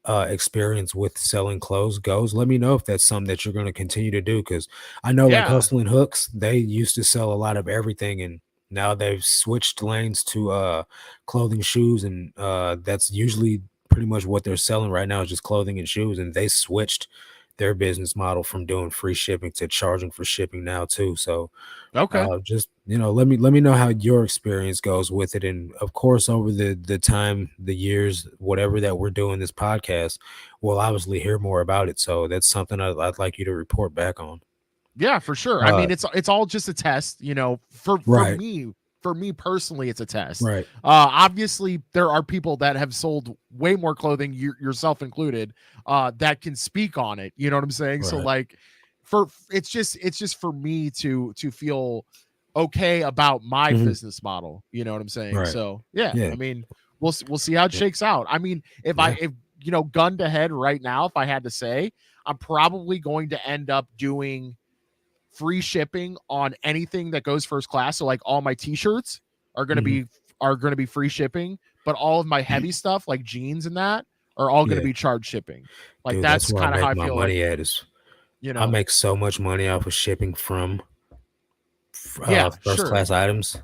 experience with selling clothes goes, let me know if that's something that you're gonna continue to do. Because I know, like, Yeah. Hustle and Hooks, they used to sell a lot of everything, and now they've switched lanes to, clothing, shoes, and, that's usually pretty much what they're selling right now is just clothing and shoes, and they switched their business model from doing free shipping to charging for shipping now too, so Okay. just, let me know how your experience goes with it, and of course, over the time, the years, whatever that we're doing this podcast, we'll obviously hear more about it. So that's something I'd like you to report back on. Yeah, for sure. I Uh, mean, it's all just a test, you know. right, For me personally, it's a test. right, Obviously, there are people that have sold way more clothing, yourself included, that can speak on it. You know what I'm saying? So right, like, for it's just for me to feel okay about my mhm, business model. You know what I'm saying? right, So yeah, yeah, I mean, we'll see how it yeah, shakes out. I mean, yeah, if you know, gun to head right now, if I had to say, I'm probably going to end up doing free shipping on anything that goes first class. So like all my t-shirts are going to mhm, be free shipping, but all of my heavy stuff like jeans and that are all going to yeah, be charged shipping. Like dude, that's that's where I kind of how make I my feel like, money at is you I know. make so much money off of shipping from Yeah, first sure. class items,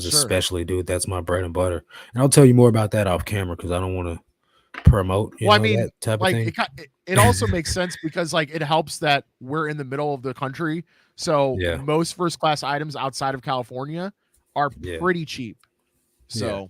Sure. especially, dude. That's my bread and butter. And I'll tell you more about that off camera because I don't want to promote, Well, I mean, that type of like thing. it also makes sense because like it helps that we're in the middle of the country. So Yeah, most first class items outside of California are yeah, pretty cheap. yeah. So,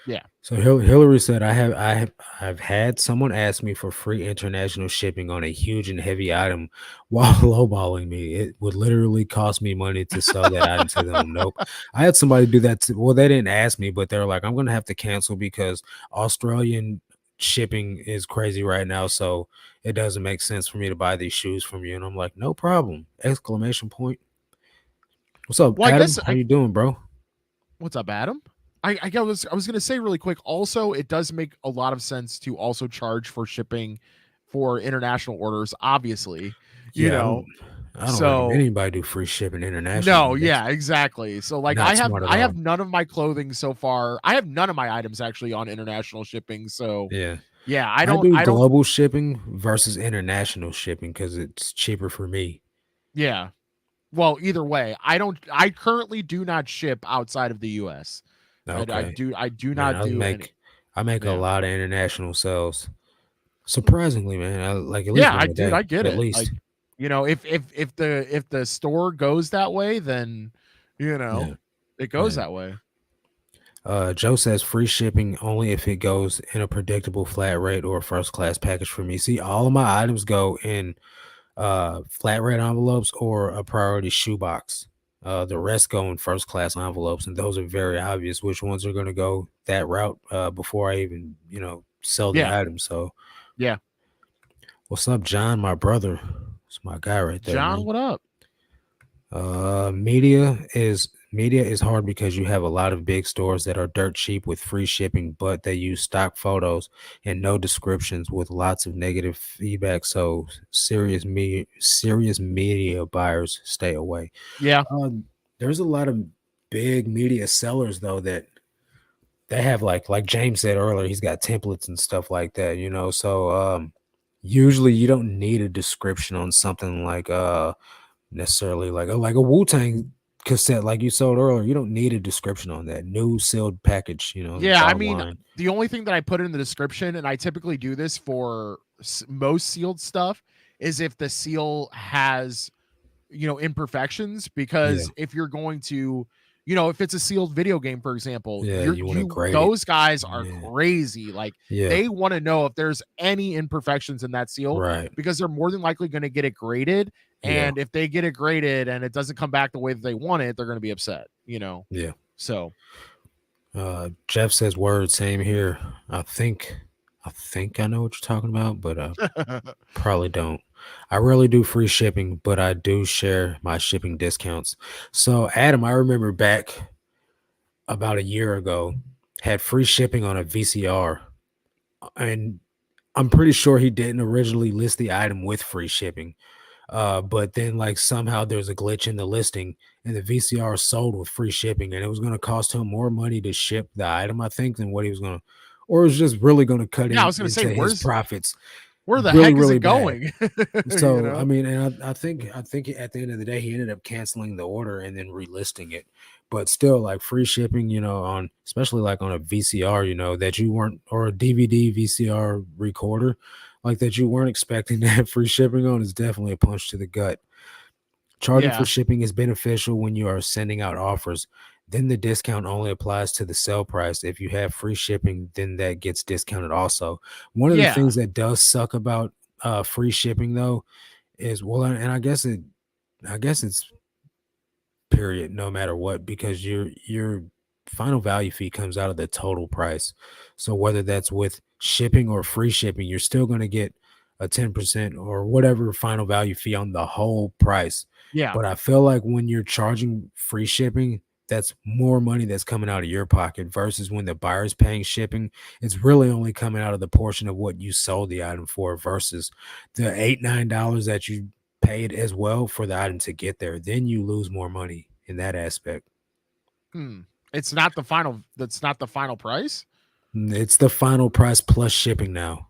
yeah. So Hillary said, I've had someone ask me for free international shipping on a huge and heavy item while lowballing me. It would literally cost me money to sell that item to them. Nope. I had somebody do that. Well, they didn't ask me, but they're like, I'm going to have to cancel because Australian shipping is crazy right now. So it doesn't make sense for me to buy these shoes from you. And I'm like, no problem. Exclamation point. What's up, Well, I Adam? guess How you doing, bro? what's up, Adam? I was gonna say really quick. Also, it does make a lot of sense to also charge for shipping for international orders. Obviously, you Yeah, know. I don't recommend So anybody do free shipping no, internationally. That's yeah, exactly. So like, not smart at I all. have none of my clothing so far. I have none of my items actually on international shipping. So Yeah. yeah, I do I don't. global shipping versus international shipping because it's cheaper for me. Yeah. Well, either way, I don't. I currently do not ship outside of the U.S. Okay. I do Man, not do any. I make a Yeah. lot of international sales. Surprisingly, man, I like at least Yeah, one a I day, get at it. Like, least. you know, if the store goes that way, then you Yeah. know, it goes Man. that way. Joe says free shipping only if it goes in a predictable flat rate or a first class package for me. See, all of my items go in flat rate envelopes or a priority shoebox. The rest go in first class envelopes, and those are very obvious which ones are going to go that route before I even, sell the Yeah, item. So, yeah. what's up, John? My brother. It's my guy right there, John, man. what up? Media is hard because you have a lot of big stores that are dirt cheap with free shipping, but they use stock photos and no descriptions with lots of negative feedback. So serious media buyers stay away. Yeah, There's a lot of big media sellers though that they have like James said earlier, he's got templates and stuff like that, So usually you don't need a description on something like necessarily like a Wu-Tang cassette like you sold earlier, you don't need a description on that. New sealed package, Yeah, I bottom mean, line. the only thing that I put in the description, and I typically do this for most sealed stuff, is if the seal has, imperfections. Yeah. Because if you're going to, if it's a sealed video game, for example, Yeah, you wanna you grade it. those guys are Yeah. crazy. Like, Yeah. they want to know if there's any imperfections in that seal, Right. because they're more than likely going to get it graded. Yeah. And if they get it graded and it doesn't come back the way that they want it, they're going to be upset. Yeah. So Jeff says word, same here. I think I know what you're talking about, but probably don't. I rarely do free shipping, but I do share my shipping discounts. So Adam, I remember back about a year ago, had free shipping on a VCR, and I'm pretty sure he didn't originally list the item with free shipping. But then like somehow there's a glitch in the listing and the VCR sold with free shipping, and it was going to cost him more money to ship the item, I think, than what he was going to, or it was just really going to cut yeah, I in was going to say, into his profits where the really, heck is it really bad. going? you So I know? mean, and I think at the end of the day, he ended up canceling the order and then relisting it. But still, like free shipping, on especially like on a VCR, that you weren't, or a DVD VCR recorder, like that you weren't expecting to have free shipping on, is definitely a punch to the gut. Charging for Yeah. shipping is beneficial when you are sending out offers. Then the discount only applies to the sale price. If you have free shipping, then that gets discounted also. One of the Yeah. things that does suck about free shipping though is, well, and I guess it's period no matter what, because your final value fee comes out of the total price. So whether that's with shipping or free shipping, you're still going to get a 10% or whatever final value fee on the whole price. Yeah. But I feel like when you're charging free shipping, that's more money that's coming out of your pocket versus when the buyer's paying shipping, it's really only coming out of the portion of what you sold the item for versus the $8 9 that you paid as well for the item to get there. Then you lose more money in that aspect. Hmm. That's not the final price? It's the final price plus shipping now.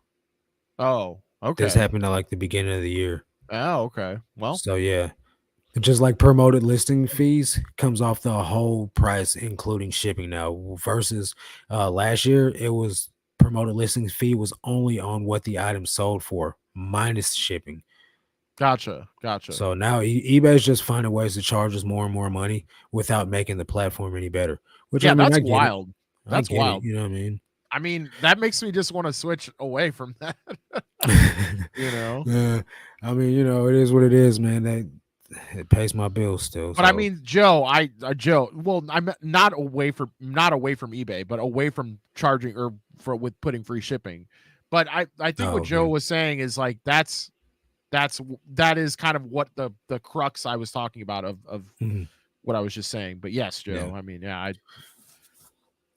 Oh, This okay. happened at like the beginning of the year. Oh, okay. Well, So yeah. Just like promoted listing fees comes off the whole price, including shipping now, versus last year, it was promoted listing fee was only on what the item sold for minus shipping. gotcha. Gotcha. So now eBay's just finding ways to charge us more and more money without making the platform any better. Which I Yeah, mean, that's I get it. wild. I That's get it. wild. You know what I mean? I mean, that makes me just want to switch away from that, you know? Yeah, I mean, it is what it is, man. That it pays my bills still. But I So mean, Joe, well, I'm not away from eBay, but away from charging or for with putting free shipping. But I think what oh Joe yeah, was saying is like that is kind of what the crux I was talking about of mhm, what I was just saying. But yes, yeah. Joe, I mean, yeah, I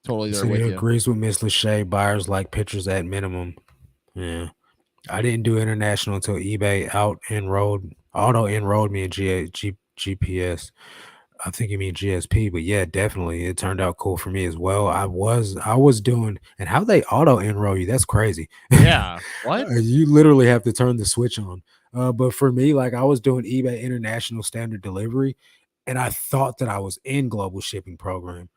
totally there So he with you. agrees with Miss Lachey. Buyers like pictures at minimum. Yeah, I didn't do international until eBay auto enrolled me in GPS. I think you mean GSP, but yeah, definitely. It turned out cool for me as well. I was doing, and how they auto enroll you, that's crazy. Yeah. What? You literally have to turn the switch on. But for me, like I was doing eBay International Standard Delivery, and I thought that I was in global shipping program.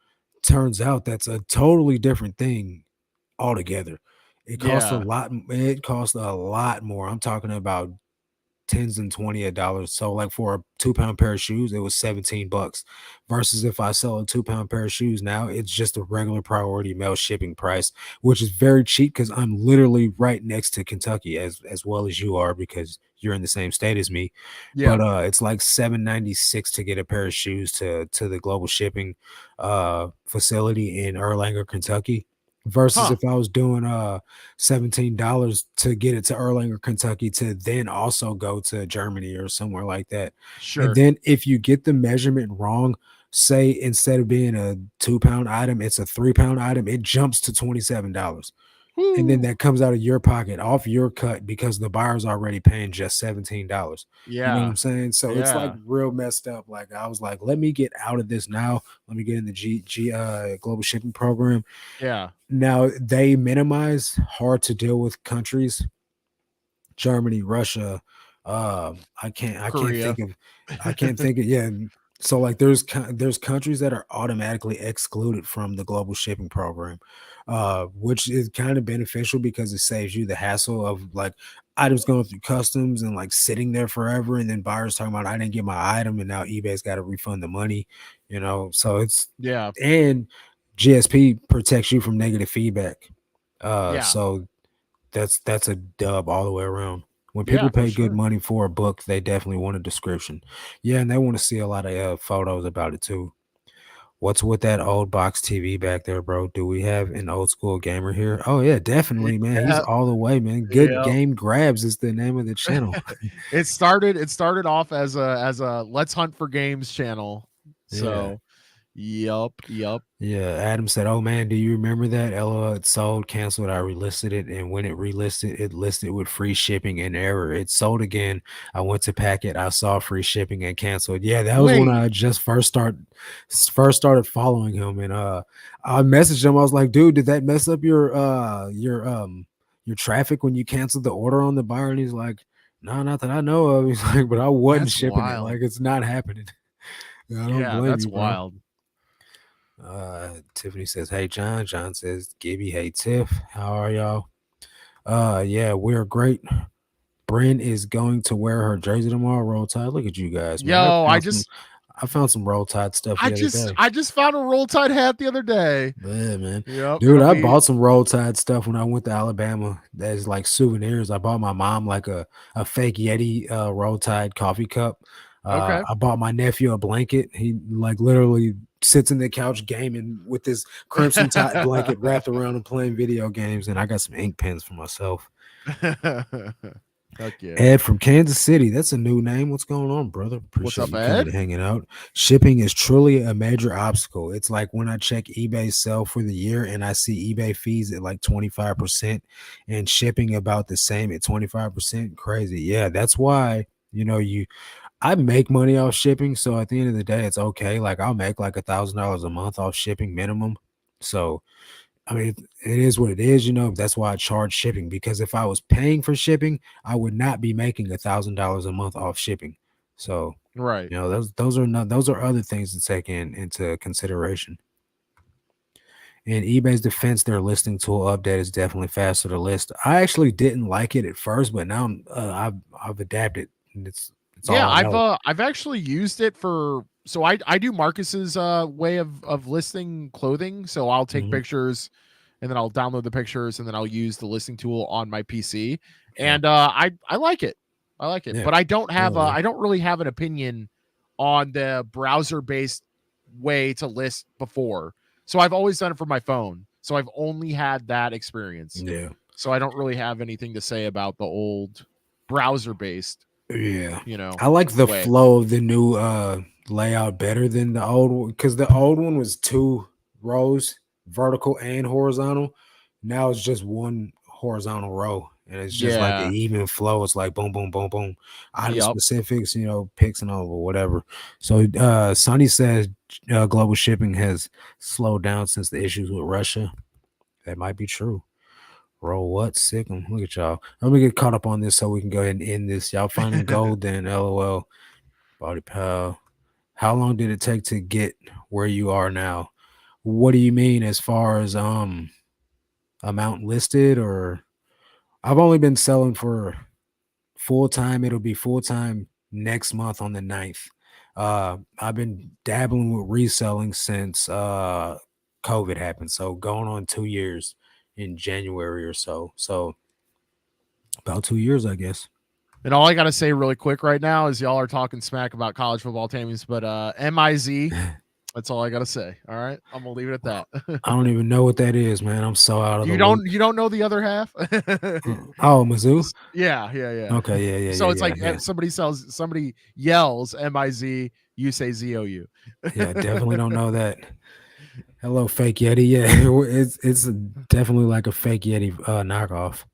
Turns out that's a totally different thing altogether. Yeah. It costs a lot more. I'm talking about tens and 20 of dollars. So like for a 2 pound pair of shoes, it was 17 bucks. Versus if I sell a 2 pound pair of shoes now, it's just a regular priority mail shipping price, which is very cheap because I'm literally right next to Kentucky as well as you are because you're in the same state as me. Yeah. But it's like 7.96 to get a pair of shoes to the global shipping facility in Erlanger, Kentucky. Versus Huh. if I was doing $17 to get it to Erlanger, Kentucky, to then also go to Germany or somewhere like that. And Sure. then if you get the measurement wrong, say instead of being a 2 pound item, it's a 3 pound item, it jumps to $27. And then Woo. that comes out of your pocket, off your cut, because the buyer's already paying just $17. You know what Yeah. I'm saying? So it's like Yeah. real messed up. Like I was like, let me get out of this now. Let me get in the global shipping program. Yeah. Now they minimize hard to deal with countries, Germany, Russia. I can't Korea. think of, yeah. So like there's countries that are automatically excluded from the global shipping program, which is kind of beneficial because it saves you the hassle of like items going through customs and like sitting there forever, and then buyers talking about I didn't get my item and now eBay's got to refund the money, So it's Yeah. and GSP protects you from negative feedback. Yeah. So that's a dub all the way around. When Yeah, people for pay good sure. money for a book, they definitely want a description. Yeah, and they want to see a lot of photos about it too. What's with that old box TV back there, bro? Do we have an old school gamer here? Oh yeah, definitely, man. He's Yeah. all the way, man. Good Yeah. Game Grabs is the name of the channel. It started off as a let's hunt for games channel. Yeah. So, yup, yup. Yeah, Adam said, "Oh man, do you remember that? LOL, it sold, canceled. I relisted it, and when it relisted, it listed with free shipping and error. It sold again. I went to pack it. I saw free shipping and canceled. Yeah, that was when Wait, I just first started following him, and I messaged him. I was like, dude, did that mess up your traffic when you canceled the order on the buyer? And he's like, no, not that I know of. He's like, but I wasn't that's shipping it. wild. Like it's not happening. I don't Yeah, blame that's you, bro." wild. Tiffany says, "Hey John." John says, "Gibby, hey Tiff, how are y'all?" Yeah, we're great. Bryn is going to wear her jersey tomorrow. Roll Tide. Look at you guys, man. Yo, I found some Roll Tide stuff I the other just day. I just found a Roll Tide hat the other day. Yeah, man. Yep, Dude, it'll I be bought some Roll Tide stuff when I went to Alabama as like souvenirs. I bought my mom like a fake Yeti Roll Tide coffee cup. okay. I bought my nephew a blanket. He like literally sits in the couch gaming with this Crimson Tide blanket wrapped around him playing video games. And I got some ink pens for myself. Heck yeah. Ed from Kansas City. That's a new name. What's going on, brother? What's Appreciate up, you coming Ed? and hanging out. Shipping is truly a major obstacle. It's like when I check eBay sell for the year and I see eBay fees at like 25% and shipping about the same at 25%. Crazy. Yeah, that's why, I make money off shipping. So at the end of the day, it's okay. Like I'll make like $1,000 a month off shipping minimum. So I mean, it is what it is, That's why I charge shipping because if I was paying for shipping, I would not be making $1,000 a month off shipping. So, Right. those are other things to take into consideration. In eBay's defense, their listing tool update is definitely faster to list. I actually didn't like it at first, but now I've adapted. And it's Yeah, all I know. I've actually used it for so I do Marcus's way of listing clothing. So I'll take Mhm. pictures and then I'll download the pictures and then I'll use the listing tool on my PC. Yeah, And I like it. I like it. yeah, But yeah, man. I don't really have an opinion on the browser-based way to list before. So I've always done it for my phone. So I've only had that experience. Yeah. So I don't really have anything to say about the old browser-based, Yeah. you know, I like the way. flow of the new layout better than the old one because the old one was two rows, vertical and horizontal. Now it's just one horizontal row. And it's just like an Yeah. even flow. It's like boom, boom, boom, boom. Item Yep. specifics, picks and all or whatever. So Sonny says global shipping has slowed down since the issues with Russia. That might be true. Roll what? Sick 'em. Look at y'all. Let me get caught up on this so we can go ahead and end this. Y'all finding gold then, LOL. Body pal. How long did it take to get where you are now? What do you mean as far as amount listed? Or I've only been selling for full time. It'll be full time next month on the 9th. I've been dabbling with reselling since COVID happened. So going on 2 years in January or so. So about 2 years, I guess. And all I gotta say really quick right now is y'all are talking smack about college football teams, but MIZ, that's all I gotta say. All right. I'm gonna leave it at I that. don't even know what that is, man. I'm so out of the loop. You don't know the other half? Oh, Mizzou? Yeah, yeah, Okay, yeah. yeah, yeah, So it's yeah, yeah, like yeah. somebody yells MIZ, you say ZOU. Yeah, definitely don't know that. Hello, fake Yeti. Yeah, it's definitely like a fake Yeti knockoff.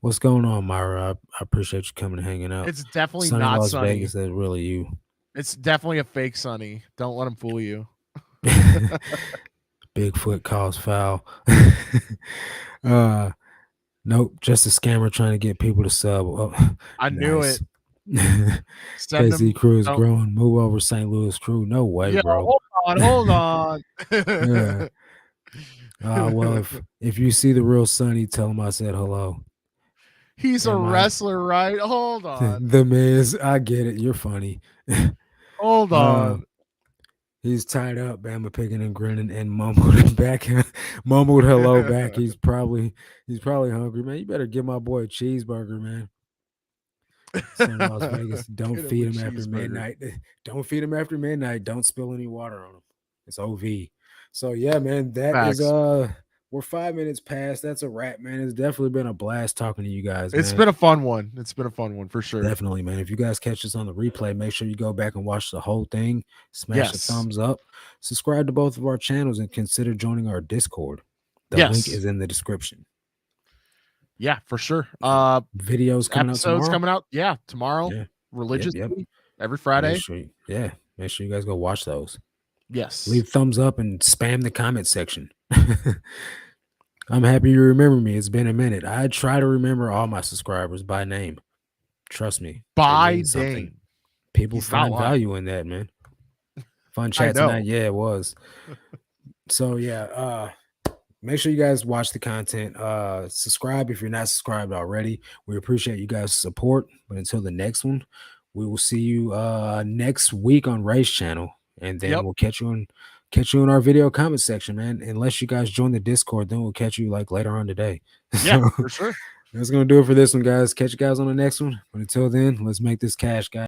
What's going on, Myra? I appreciate you coming and hanging out. It's definitely Sunny not Las sunny. Vegas, that's really you. It's definitely a fake Sunny. Don't let him fool you. Bigfoot calls foul. uh Nope, just a scammer trying to get people to sub. Oh, I knew nice. it. Send KC them. crew is Don't. growing. Move over St. Louis crew. No way, Yo, bro. hold on. Yeah. Well, if you see the real Sonny, tell him I said hello. He's a And my wrestler, right? Hold on. the Miz, I get it. You're funny. Hold uh, on. he's tied up, Bama picking and grinning and mumbled back, mumbled hello back. He's probably hungry, man. You better give my boy a cheeseburger, man. Son of Las Vegas. Don't Get him a feed him after cheeseburger. midnight. Don't feed him after midnight. Don't spill any water on him. It's OV. So yeah, man, that is Facts. we're 5 minutes past. That's a wrap, man. It's definitely been a blast talking to you guys, It's man. been a fun one. It's been a fun one for sure. Definitely, man. If you guys catch us on the replay, make sure you go back and watch the whole thing. Smash the Yes. thumbs up. Subscribe to both of our channels and consider joining our Discord. The link Yes. is in the description. Yeah, for sure. Videos coming out tomorrow. Coming out. Yeah, tomorrow. Yeah. Religiously. Yep. Every Friday. Make sure you guys go watch those. Yes. Leave thumbs up and spam the comment section. I'm happy you remember me. It's been a minute. I try to remember all my subscribers by name. Trust me. By name. People He's not find lying. value in that, man. Fun chat tonight. Yeah, it was. So yeah, make sure you guys watch the content. Subscribe if you're not subscribed already. We appreciate you guys' support. But until the next one, we will see you next week on Ray's channel. And then we'll catch you in our video comment section, man. Unless you guys join the Discord, then we'll catch you like later on today. Yeah, for sure. That's gonna do it for this one, guys. Catch you guys on the next one. But until then, let's make this cash, guys.